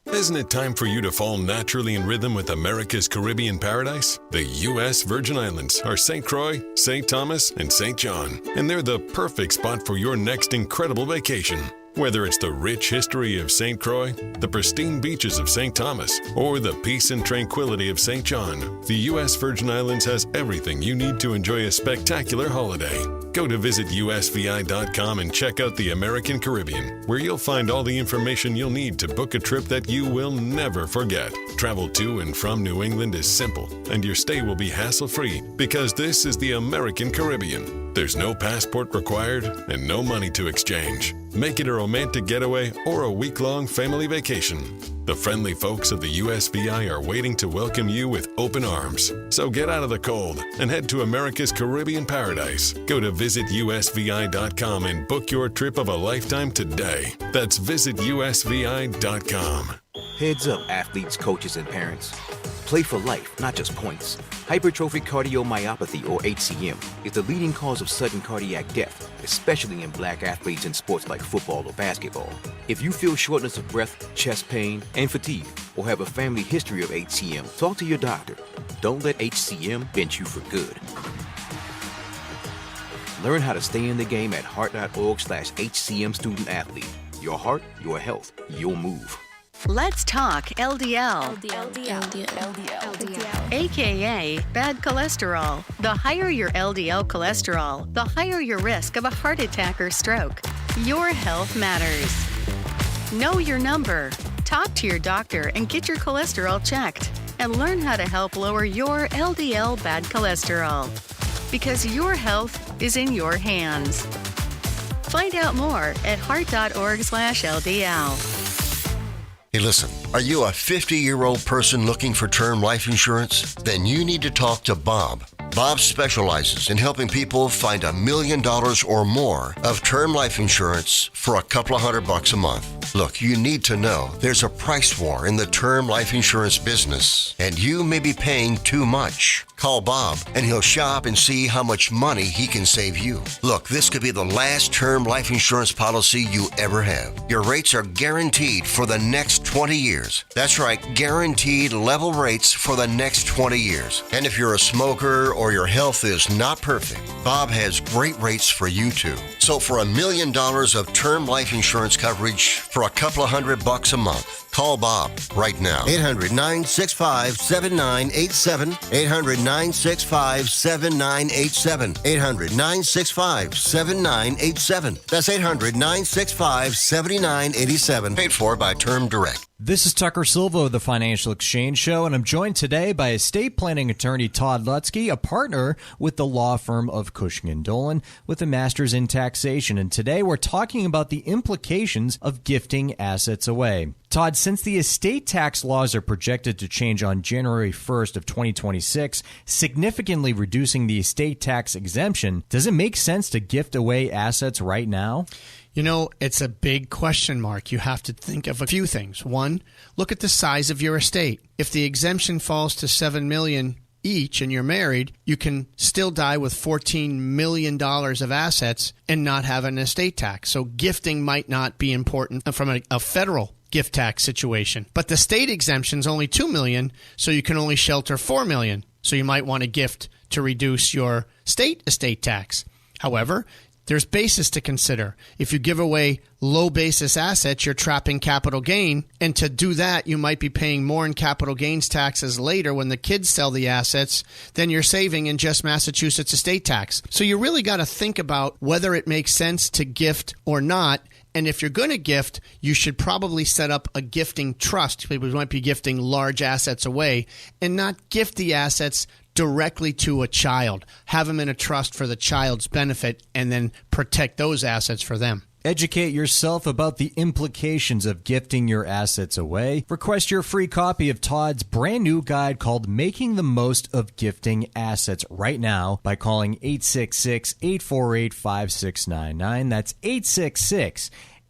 Isn't it time for you to fall naturally in rhythm with America's Caribbean paradise? The U.S. Virgin Islands are St. Croix, St. Thomas, and St. John. And they're the perfect spot for your next incredible vacation. Whether it's the rich history of St. Croix, the pristine beaches of St. Thomas, or the peace and tranquility of St. John, the U.S. Virgin Islands has everything you need to enjoy a spectacular holiday. Go to visitusvi.com and check out the American Caribbean, where you'll find all the information you'll need to book a trip that you will never forget. Travel to and from New England is simple, and your stay will be hassle-free because this is the American Caribbean. There's no passport required and no money to exchange. Make it a romantic getaway or a week-long family vacation. The friendly folks of the USVI are waiting to welcome you with open arms. So get out of the cold and head to America's Caribbean paradise. Go to visitusvi.com and book your trip of a lifetime today. That's visitusvi.com. Heads up, athletes, coaches, and parents. Play for life, not just points. Hypertrophic cardiomyopathy, or HCM, is the leading cause of sudden cardiac death, especially in black athletes in sports like football or basketball. If you feel shortness of breath, chest pain, and fatigue, or have a family history of HCM, talk to your doctor. Don't let HCM bench you for good. Learn how to stay in the game at heart.org/HCM student athlete. Your heart, your health, your move. Let's talk LDL. AKA bad cholesterol. The higher your LDL cholesterol, the higher your risk of a heart attack or stroke. Your health matters. Know your number. Talk to your doctor and get your cholesterol checked. And learn how to help lower your LDL bad cholesterol. Because your health is in your hands. Find out more at heart.org/LDL. Hey, listen, are you a 50-year-old person looking for term life insurance? Then you need to talk to Bob. Bob specializes in helping people find $1 million or more of term life insurance for a couple of $100 a month. Look, you need to know there's a price war in the term life insurance business, and you may be paying too much. Call Bob, and he'll shop and see how much money he can save you. Look, this could be the last term life insurance policy you ever have. Your rates are guaranteed for the next 20 years. That's right, guaranteed level rates for the next 20 years. And if you're a smoker or your health is not perfect, Bob has great rates for you too. So for $1 million of term life insurance coverage for a couple of $100 a month, call Bob right now. 800-965-7987. 800-965-7987. 800-965-7987. That's 800-965-7987. Paid for by Term Direct. This is Tucker Silva of the Financial Exchange Show, and I'm joined today by estate planning attorney Todd Lutzke, a partner with the law firm of Cushing & Dolan with a master's in taxation. And today we're talking about the implications of gifting assets away. Todd, since the estate tax laws are projected to change on January 1st of 2026, significantly reducing the estate tax exemption, does it make sense to gift away assets right now? You know, it's a big question mark. You have to think of a few things. One, look at the size of your estate. If the exemption falls to $7 million each and you're married, you can still die with $14 million of assets and not have an estate tax. So gifting might not be important from a federal gift tax situation. But the state exemption is only $2 million, so you can only shelter $4 million. So you might want to gift to reduce your state estate tax. However, there's basis to consider. If you give away low basis assets, you're trapping capital gain. And to do that, you might be paying more in capital gains taxes later when the kids sell the assets than you're saving in just Massachusetts estate tax. So you really got to think about whether it makes sense to gift or not. And if you're going to gift, you should probably set up a gifting trust. People might be gifting large assets away and not gift the assets directly to a child. Have them in a trust for the child's benefit and then protect those assets for them. Educate yourself about the implications of gifting your assets away. Request your free copy of Todd's brand new guide called Making the Most of Gifting Assets right now by calling 866-848-5699. That's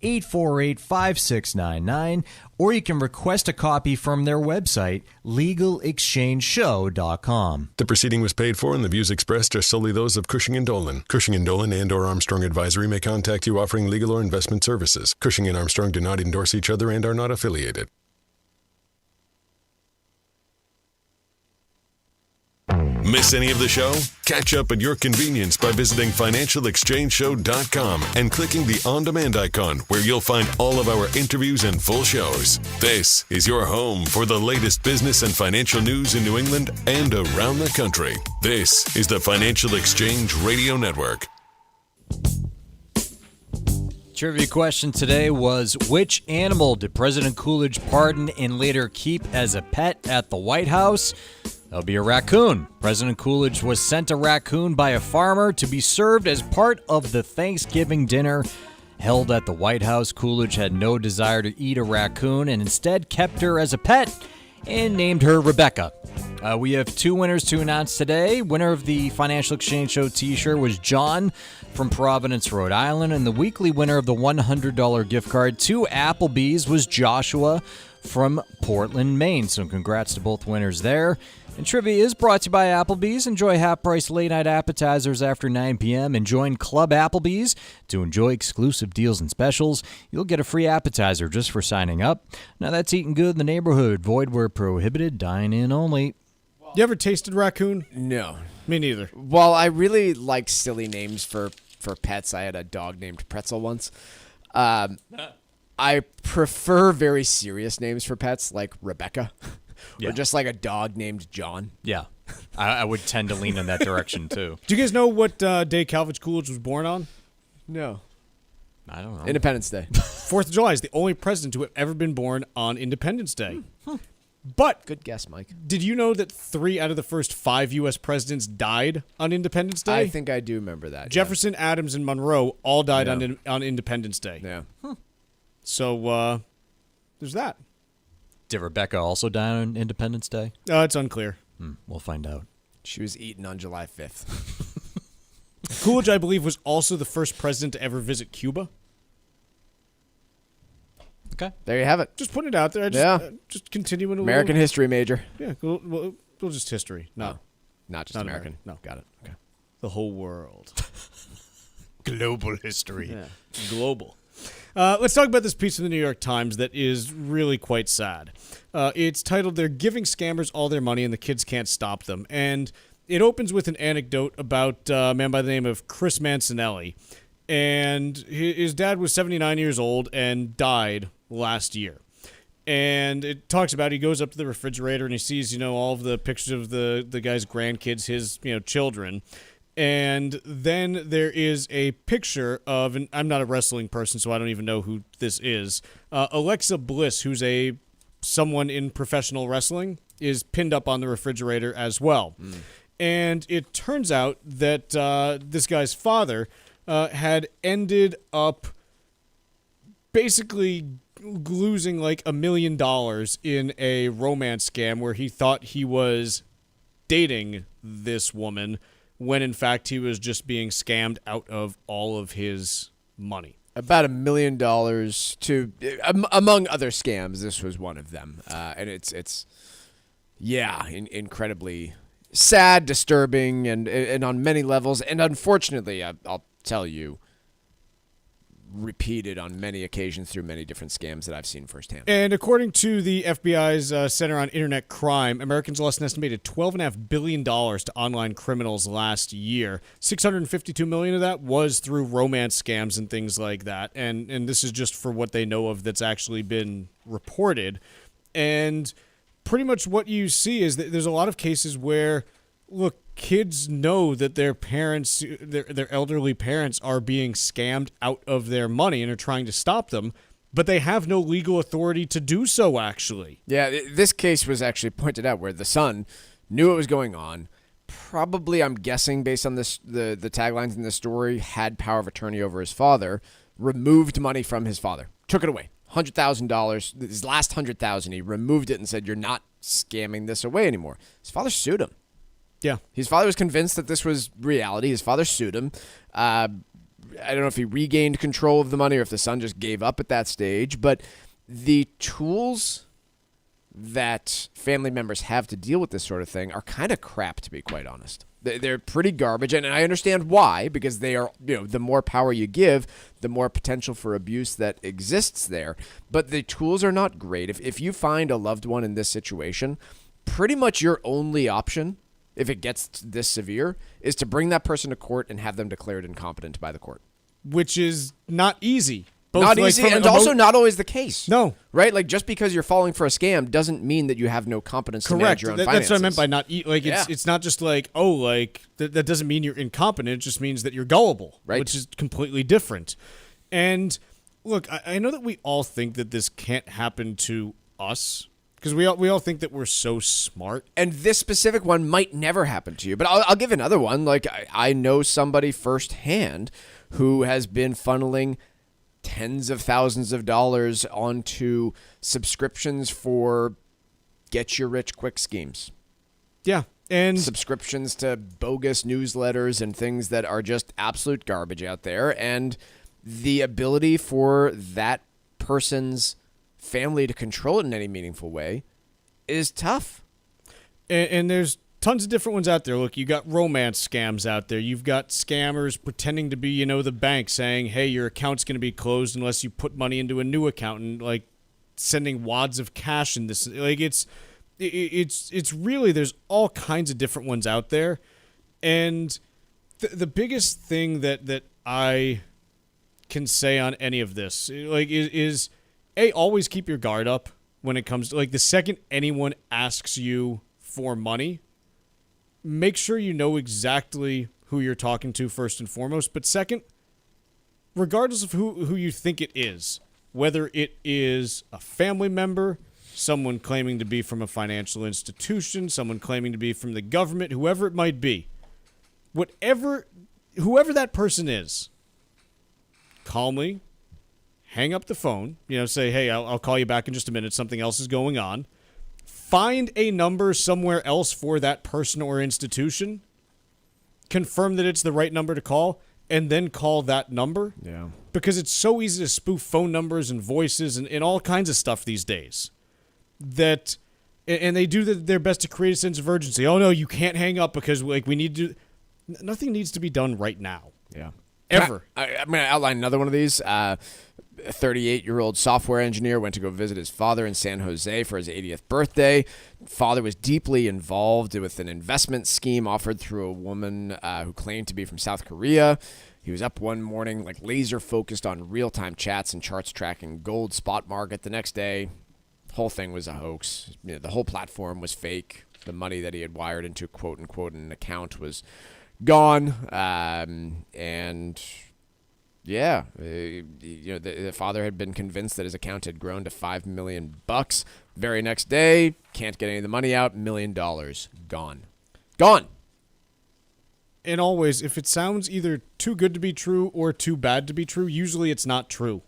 866-848-5699. Or you can request a copy from their website, legalexchangeshow.com. The proceeding was paid for and the views expressed are solely those of Cushing & Dolan. Cushing & Dolan and or Armstrong Advisory may contact you offering legal or investment services. Cushing and Armstrong do not endorse each other and are not affiliated. Miss any of the show? Catch up at your convenience by visiting financialexchangeshow.com and clicking the on-demand icon where you'll find all of our interviews and full shows. This is your home for the latest business and financial news in New England and around the country. This is the Financial Exchange Radio Network. Trivia question today was, which animal did President Coolidge pardon and later keep as a pet at the White House? That'll be a raccoon. President Coolidge was sent a raccoon by a farmer to be served as part of the Thanksgiving dinner held at the White House. Coolidge had no desire to eat a raccoon and instead kept her as a pet and named her Rebecca. We have two winners to announce today. Winner of the Financial Exchange Show t-shirt was John from Providence, Rhode Island, and the weekly winner of the $100 gift card to Applebee's was Joshua from Portland, Maine. So congrats to both winners there. And trivia is brought to you by Applebee's. Enjoy half-price late-night appetizers after 9 p.m. and join Club Applebee's to enjoy exclusive deals and specials. You'll get a free appetizer just for signing up. Now that's eating good in the neighborhood. Void where prohibited. Dine in only. You ever tasted raccoon? No. Me neither. Well, I really like silly names for pets. I had a dog named Pretzel once. I prefer very serious names for pets, like Rebecca. Yeah. Or just like a dog named John. Yeah. I would tend to lean in that direction, too. Do you guys know what day Calvin Coolidge was born on? No. I don't know. Independence Day. 4th of July is the only president to have ever been born on Independence Day. But good guess, Mike. Did you know that 3 out of the first 5 U.S. presidents died on Independence Day? I think I do remember that. Jefferson, Adams, and Monroe all died on Independence Day. Yeah. So there's that. Did Rebecca also die on Independence Day? It's unclear. We'll find out. She was eaten on July 5th. Coolidge, I believe, was also the first president to ever visit Cuba. Okay. There you have it. Just put it out there. Just continuing a American little... history major. Yeah, we'll just history. No. Not just Not American. No. Got it. Okay. The whole world. Global history. Yeah. Global. Let's talk about this piece in the New York Times that is really quite sad. It's titled, "They're Giving Scammers All Their Money and the Kids Can't Stop Them." And it opens with an anecdote about a man by the name of Chris Mancinelli. And his dad was 79 years old and died last year. And it talks about, he goes up to the refrigerator and he sees, all of the pictures of the guy's grandkids, his, children. And then there is a picture of, and I'm not a wrestling person, so I don't even know who this is, Alexa Bliss, who's a someone in professional wrestling is pinned up on the refrigerator as well. And it turns out that this guy's father had ended up basically losing like $1 million in a romance scam where he thought he was dating this woman when in fact he was just being scammed out of all of his money. About $1 million to, among other scams, this was one of them. And it's incredibly sad, disturbing, and on many levels. And unfortunately, I'll tell you, repeated on many occasions through many different scams that I've seen firsthand. And according to the FBI's Center on Internet Crime, Americans lost an estimated $12.5 billion to online criminals last year. $652 million of that was through romance scams and things like that. And this is just for what they know of that's actually been reported. And pretty much what you see is that there's a lot of cases where, look, kids know that their parents, their elderly parents, are being scammed out of their money and are trying to stop them, but they have no legal authority to do so, actually. Yeah, this case was actually pointed out where the son knew what was going on, probably, I'm guessing, based on this the taglines in the story, had power of attorney over his father, removed money from his father, took it away. $100,000, his last $100,000, he removed it and said, "You're not scamming this away anymore." His father sued him. Yeah. His father was convinced that this was reality. His father sued him. I don't know if he regained control of the money or if the son just gave up at that stage, but the tools that family members have to deal with this sort of thing are kind of crap, to be quite honest. They're pretty garbage, and I understand why, because they are, the more power you give, the more potential for abuse that exists there. But the tools are not great. If you find a loved one in this situation, pretty much your only option, if it gets this severe, is to bring that person to court and have them declared incompetent by the court. Which is not easy. Not easy, and also not always the case. No. Right? Like, just because you're falling for a scam doesn't mean that you have no competence to manage your own finances. That's what I meant by not it's not just like, that doesn't mean you're incompetent. It just means that you're gullible, right? Which is completely different. And look, I know that we all think that this can't happen to us, because we all think that we're so smart. And this specific one might never happen to you. But I'll give another one. Like, I know somebody firsthand who has been funneling tens of thousands of dollars onto subscriptions for get-you-rich-quick schemes. Yeah. And subscriptions to bogus newsletters and things that are just absolute garbage out there. And the ability for that person's family to control it in any meaningful way is tough. And there's tons of different ones out there. Look, you got romance scams out there. You've got scammers pretending to be, the bank, saying, "Hey, your account's going to be closed unless you put money into a new account," and like sending wads of cash in this. Like it's really, there's all kinds of different ones out there. And the biggest thing that I can say on any of this, is always keep your guard up when it comes to, the second anyone asks you for money, make sure you know exactly who you're talking to first and foremost. But second, regardless of who you think it is, whether it is a family member, someone claiming to be from a financial institution, someone claiming to be from the government, whoever it might be, whoever that person is, calmly hang up the phone, say, "Hey, I'll call you back in just a minute. Something else is going on." Find a number somewhere else for that person or institution. Confirm that it's the right number to call, and then call that number. Yeah. Because it's so easy to spoof phone numbers and voices and all kinds of stuff these days. And they do their best to create a sense of urgency. "Oh, no, you can't hang up because we need to..." Nothing needs to be done right now. Yeah. Ever. I'm going to outline another one of these. A 38-year-old software engineer went to go visit his father in San Jose for his 80th birthday. Father was deeply involved with an investment scheme offered through a woman who claimed to be from South Korea. He was up one morning, laser focused on real-time chats and charts tracking gold spot market. The next day, the whole thing was a hoax. The whole platform was fake. The money that he had wired into quote-unquote an account was gone. And Yeah. The father had been convinced that his account had grown to $5 million. Very next day, can't get any of the money out, $1 million gone. Gone. And always, if it sounds either too good to be true or too bad to be true, usually it's not true.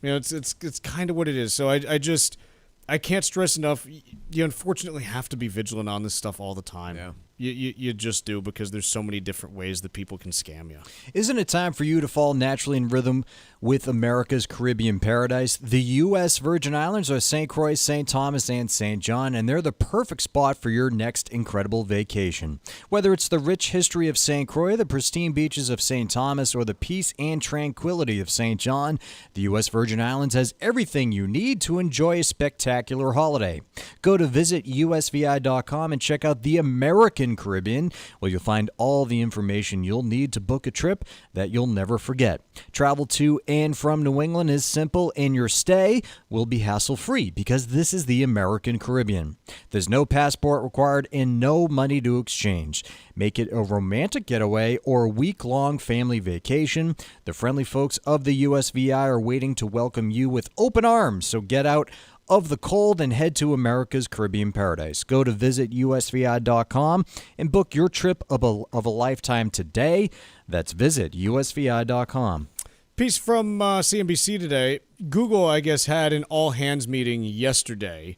It's kind of what it is. So I can't stress enough. You unfortunately have to be vigilant on this stuff all the time. Yeah. You just do, because there's so many different ways that people can scam you. Isn't it time for you to fall naturally in rhythm with America's Caribbean paradise? The U.S. Virgin Islands are St. Croix, St. Thomas, and St. John, and they're the perfect spot for your next incredible vacation. Whether it's the rich history of St. Croix, the pristine beaches of St. Thomas, or the peace and tranquility of St. John, the U.S. Virgin Islands has everything you need to enjoy a spectacular holiday. Go to visitusvi.com and check out the American Caribbean, where you'll find all the information you'll need to book a trip that you'll never forget. Travel to and from New England is simple, and your stay will be hassle-free, because this is the American Caribbean. There's no passport required and no money to exchange. Make it a romantic getaway or a week-long family vacation. The friendly folks of the USVI are waiting to welcome you with open arms, so get out of the cold and head to America's Caribbean paradise. Go to visitusvi.com and book your trip of a lifetime today. That's visitusvi.com. Piece from CNBC today. Google, I guess, had an all-hands meeting yesterday,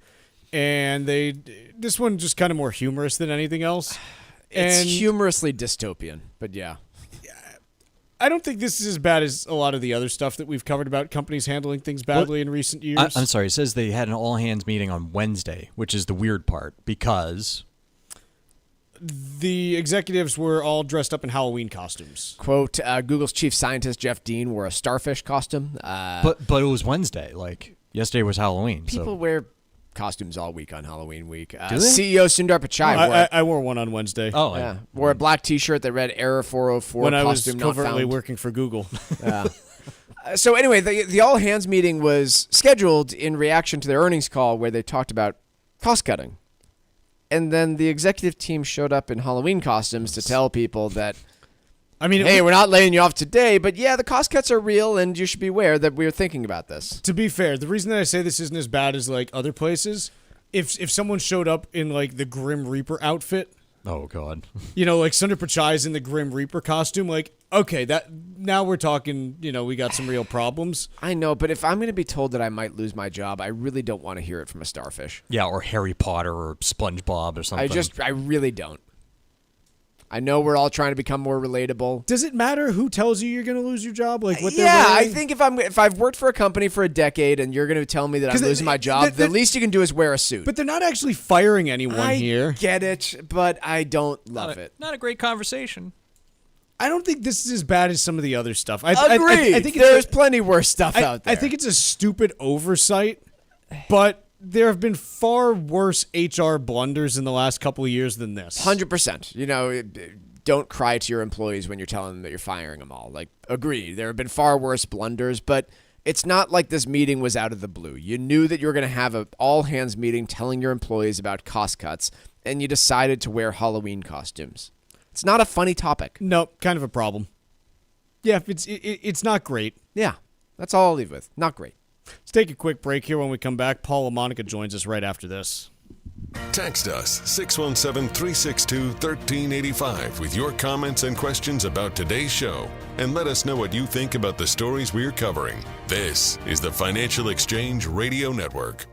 and this one just kind of more humorous than anything else. It's humorously dystopian, but yeah. I don't think this is as bad as a lot of the other stuff that we've covered about companies handling things badly in recent years. I'm sorry. It says they had an all-hands meeting on Wednesday, which is the weird part, because the executives were all dressed up in Halloween costumes. Quote, Google's chief scientist, Jeff Dean, wore a starfish costume. But it was Wednesday. Like, yesterday was Halloween. People wear costumes all week on Halloween week. Do they? CEO Sundar Pichai I wore one on Wednesday. Oh, yeah. Wore a black T-shirt that read Error 404. When I costume was not covertly found. working for Google. So anyway, the all-hands meeting was scheduled in reaction to their earnings call, where they talked about cost-cutting. And then the executive team showed up in Halloween costumes to tell people that, hey, we're not laying you off today, but yeah, the cost cuts are real, and you should be aware that we're thinking about this. To be fair, the reason that I say this isn't as bad as like other places, if someone showed up in like the Grim Reaper outfit, oh god, like Sundar Pichai's in the Grim Reaper costume, like okay, that now we're talking, we got some real problems. I know, but if I'm going to be told that I might lose my job, I really don't want to hear it from a starfish. Yeah, or Harry Potter or SpongeBob or something. I really don't. I know we're all trying to become more relatable. Does it matter who tells you you're going to lose your job? Like what? Yeah, I think if I've worked for a company for a decade and you're going to tell me that I'm losing my job, the least you can do is wear a suit. But they're not actually firing anyone here. I get it, but I don't love it. Not a great conversation. I don't think this is as bad as some of the other stuff. I agree. I think there's plenty worse stuff out there. I think it's a stupid oversight, but there have been far worse HR blunders in the last couple of years than this. 100%. Don't cry to your employees when you're telling them that you're firing them all. Like, agree. There have been far worse blunders, but it's not like this meeting was out of the blue. You knew that you were going to have an all-hands meeting telling your employees about cost cuts, and you decided to wear Halloween costumes. It's not a funny topic. No, kind of a problem. Yeah, it's not great. Yeah, that's all I'll leave with. Not great. Let's take a quick break here. When we come back, Paul LaMonica joins us right after this. Text us 617-362-1385 with your comments and questions about today's show, and let us know what you think about the stories we're covering. This is the Financial Exchange Radio Network.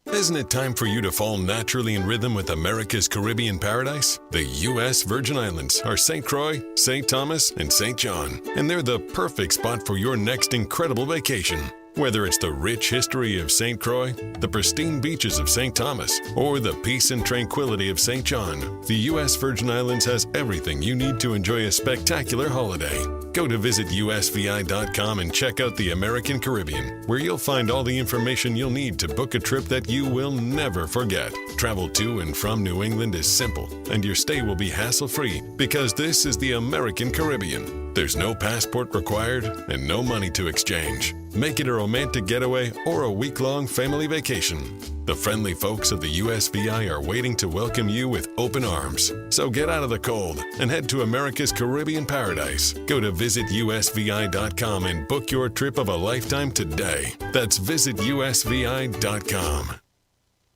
Isn't it time for you to fall naturally in rhythm with America's Caribbean paradise? The U.S. Virgin Islands are St. Croix, St. Thomas, and St. John, and they're the perfect spot for your next incredible vacation. Whether it's the rich history of St. Croix, the pristine beaches of St. Thomas, or the peace and tranquility of St. John, the U.S. Virgin Islands has everything you need to enjoy a spectacular holiday. Go to visitusvi.com and check out the American Caribbean, where you'll find all the information you'll need to book a trip that you will never forget. Travel to and from New England is simple, and your stay will be hassle-free, because this is the American Caribbean. There's no passport required and no money to exchange. Make it a romantic getaway or a week-long family vacation. The friendly folks of the USVI are waiting to welcome you with open arms. So get out of the cold and head to America's Caribbean paradise. Go to visitusvi.com and book your trip of a lifetime today. That's visitusvi.com.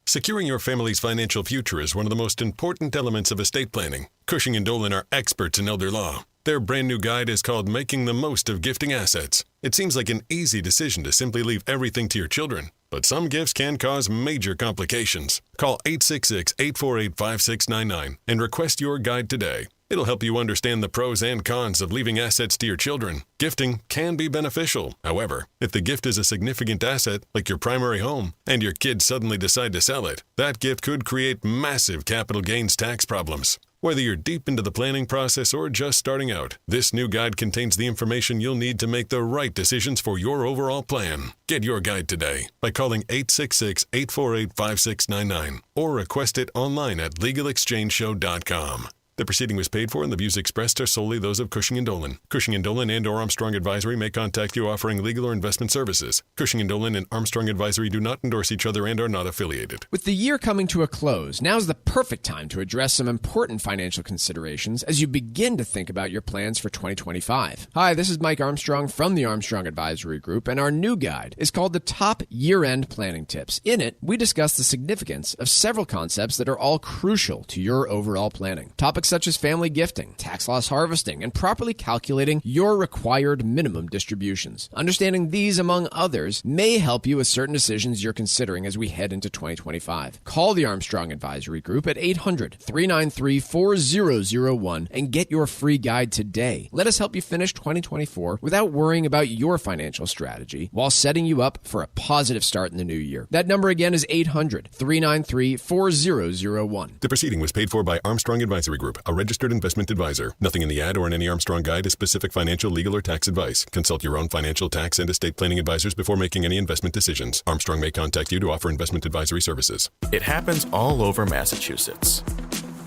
Securing your family's financial future is one of the most important elements of estate planning. Cushing & Dolan are experts in elder law. Their brand new guide is called Making the Most of Gifting Assets. It seems like an easy decision to simply leave everything to your children, but some gifts can cause major complications. Call 866-848-5699 and request your guide today. It'll help you understand the pros and cons of leaving assets to your children. Gifting can be beneficial. However, if the gift is a significant asset, like your primary home, and your kids suddenly decide to sell it, that gift could create massive capital gains tax problems. Whether you're deep into the planning process or just starting out, this new guide contains the information you'll need to make the right decisions for your overall plan. Get your guide today by calling 866-848-5699 or request it online at legalexchangeshow.com. The proceeding was paid for and the views expressed are solely those of Cushing & Dolan. Cushing & Dolan and or Armstrong Advisory may contact you offering legal or investment services. Cushing & Dolan and Armstrong Advisory do not endorse each other and are not affiliated. With the year coming to a close, now's the perfect time to address some important financial considerations as you begin to think about your plans for 2025. Hi, this is Mike Armstrong from the Armstrong Advisory Group, and our new guide is called the Top Year-End Planning Tips. In it, we discuss the significance of several concepts that are all crucial to your overall planning. Topics such as family gifting, tax loss harvesting, and properly calculating your required minimum distributions. Understanding these, among others, may help you with certain decisions you're considering as we head into 2025. Call the Armstrong Advisory Group at 800-393-4001 and get your free guide today. Let us help you finish 2024 without worrying about your financial strategy while setting you up for a positive start in the new year. That number again is 800-393-4001. The proceeding was paid for by Armstrong Advisory Group, a registered investment advisor. Nothing in the ad or in any Armstrong guide is specific financial, legal, or tax advice. Consult your own financial, tax, and estate planning advisors before making any investment decisions. Armstrong may contact you to offer investment advisory services. It happens all over Massachusetts.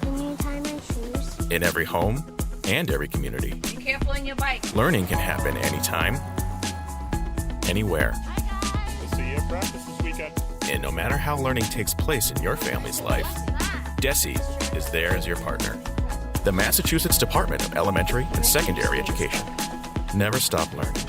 Can you tie my shoes? In every home and every community. Be careful on your bike. Learning can happen anytime, anywhere. We'll see you at practice this weekend. And no matter how learning takes place in your family's life, DESE is there as your partner. The Massachusetts Department of Elementary and Secondary Education. Never stop learning.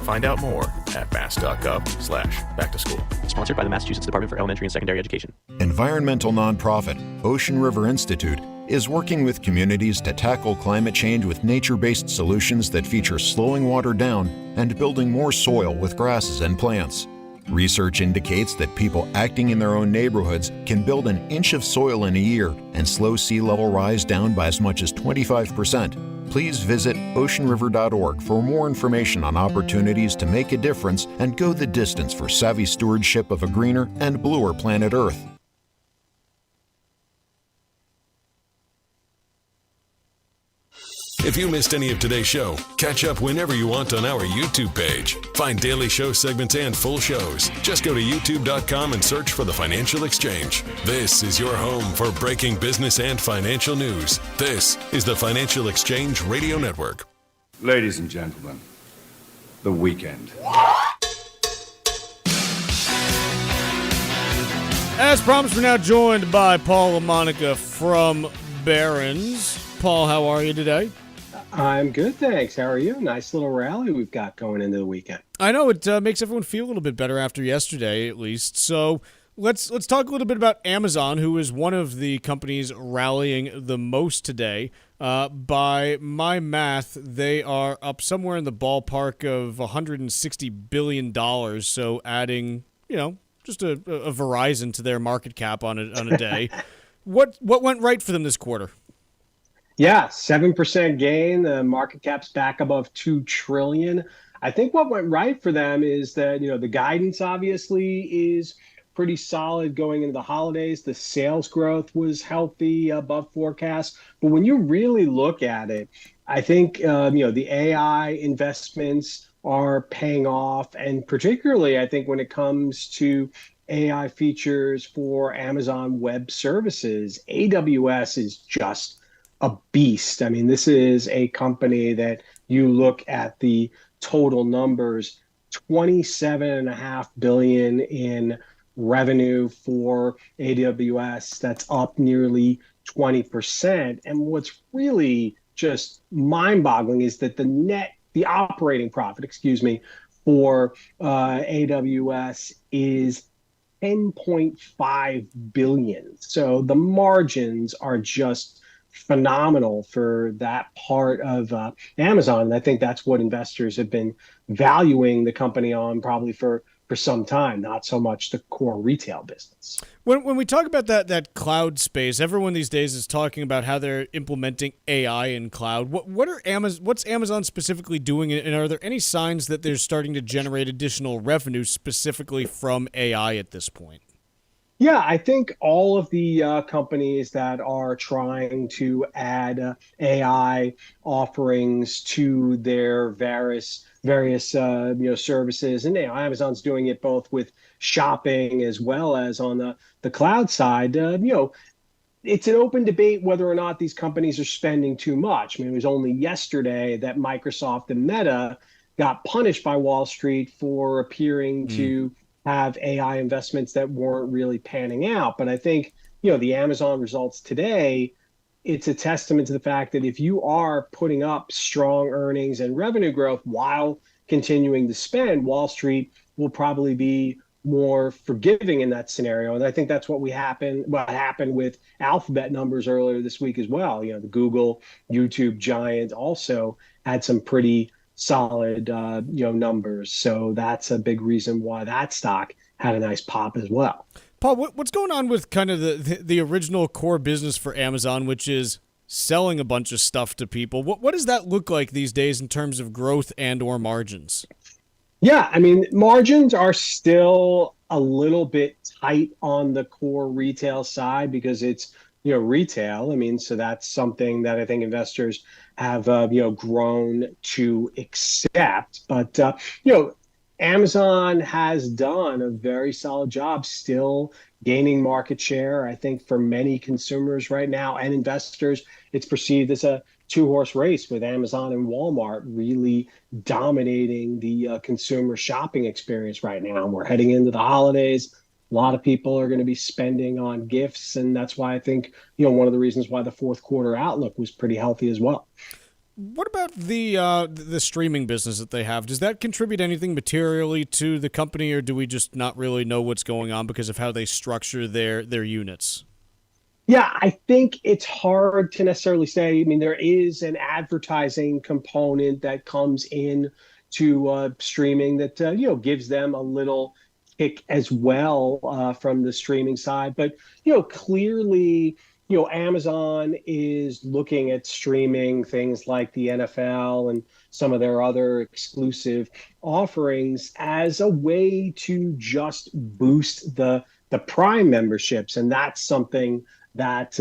Find out more at mass.gov/back-to-school. Sponsored by the Massachusetts Department for Elementary and Secondary Education. Environmental nonprofit Ocean River Institute is working with communities to tackle climate change with nature-based solutions that feature slowing water down and building more soil with grasses and plants. Research indicates that people acting in their own neighborhoods can build an inch of soil in a year and slow sea level rise down by as much as 25%. Please visit oceanriver.org for more information on opportunities to make a difference and go the distance for savvy stewardship of a greener and bluer planet Earth. If you missed any of today's show, catch up whenever you want on our YouTube page. Find daily show segments and full shows. Just go to youtube.com and search for The Financial Exchange. This is your home for breaking business and financial news. This is the Financial Exchange Radio Network. Ladies and gentlemen, the weekend. As promised, we're now joined by Paul and Monica from Barron's. Paul, how are you today? I'm good, thanks. How are you? Nice little rally we've got going into the weekend. I know it makes everyone feel a little bit better after yesterday, at least. So let's talk a little bit about Amazon, who is one of the companies rallying the most today. By my math, they are up somewhere in the ballpark of $160 billion. So adding, just a Verizon to their market cap on a day. What went right for them this quarter? Yeah, 7% gain. The market cap's back above $2 trillion. I think what went right for them is that, the guidance obviously is pretty solid going into the holidays. The sales growth was healthy, above forecast. But when you really look at it, I think, the AI investments are paying off. And particularly, I think when it comes to AI features for Amazon Web Services, AWS is just a beast. I mean, this is a company that you look at the total numbers, 27.5 billion in revenue for AWS. That's up nearly 20%. And what's really just mind-boggling is that the operating profit, for AWS is 10.5 billion. So the margins are just phenomenal for that part of Amazon. And I think that's what investors have been valuing the company on probably for some time, not so much the core retail business. When we talk about that cloud space, everyone these days is talking about how they're implementing AI in cloud. What's Amazon specifically doing, and are there any signs that they're starting to generate additional revenue specifically from AI at this point? Yeah, I think all of the companies that are trying to add AI offerings to their various services, and Amazon's doing it both with shopping as well as on the cloud side. It's an open debate whether or not these companies are spending too much. I mean, it was only yesterday that Microsoft and Meta got punished by Wall Street for appearing to have AI investments that weren't really panning out. But I think, the Amazon results today, it's a testament to the fact that if you are putting up strong earnings and revenue growth while continuing to spend, Wall Street will probably be more forgiving in that scenario. And I think that's what happened with Alphabet numbers earlier this week as well. The Google, YouTube giant also had some pretty solid numbers. So that's a big reason why that stock had a nice pop as well. Paul, what's going on with kind of the original core business for Amazon, which is selling a bunch of stuff to people? What does that look like these days in terms of growth and or margins? Yeah, I mean, margins are still a little bit tight on the core retail side because it's retail. I mean, so that's something that I think investors have grown to accept. But Amazon has done a very solid job still gaining market share. I think for many consumers right now and investors, it's perceived as a two-horse race with Amazon and Walmart really dominating the consumer shopping experience right now. And we're heading into the holidays. A lot of people are going to be spending on gifts, and that's why I think, one of the reasons why the fourth quarter outlook was pretty healthy as well. What about the streaming business that they have? Does that contribute anything materially to the company, or do we just not really know what's going on because of how they structure their units? Yeah, I think it's hard to necessarily say. I mean, there is an advertising component that comes in to streaming that gives them a little kick as well from the streaming side. But clearly, Amazon is looking at streaming things like the NFL and some of their other exclusive offerings as a way to just boost the Prime memberships, and that's something that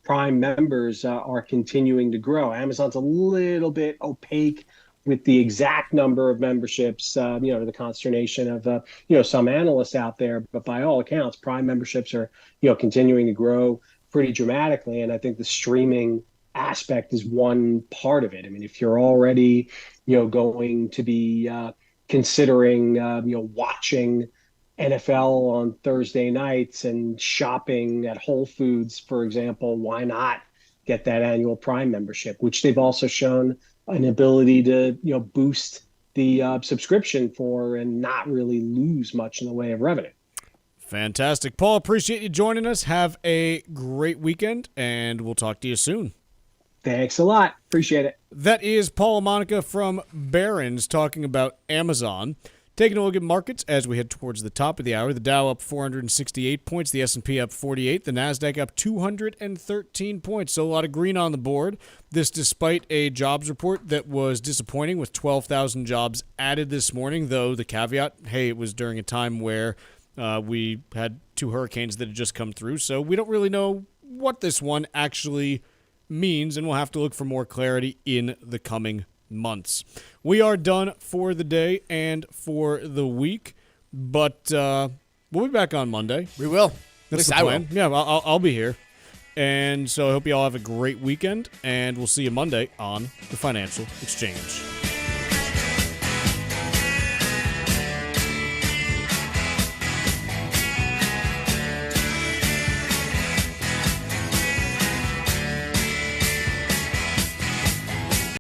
Prime members are continuing to grow. Amazon's a little bit opaque with the exact number of memberships, to the consternation of some analysts out there. But by all accounts, Prime memberships are continuing to grow pretty dramatically, and I think the streaming aspect is one part of it. I mean, if you're already going to be considering watching NFL on Thursday nights and shopping at Whole Foods, for example, why not get that annual Prime membership, which they've also shown an ability to boost the subscription for and not really lose much in the way of revenue. Fantastic. Paul, appreciate you joining us. Have a great weekend, and we'll talk to you soon. Thanks a lot. Appreciate it. That is Paul Monica from Barron's talking about Amazon. Taking a look at markets as we head towards the top of the hour. The Dow up 468 points, the S&P up 48, the Nasdaq up 213 points. So a lot of green on the board. This despite a jobs report that was disappointing with 12,000 jobs added this morning, though the caveat, hey, it was during a time where we had two hurricanes that had just come through, so we don't really know what this one actually means, and we'll have to look for more clarity in the coming months. We are done for the day and for the week, but we'll be back on Monday. We will. That's At least the plan. Yeah, I'll be here. And so I hope you all have a great weekend, and we'll see you Monday on the Financial Exchange.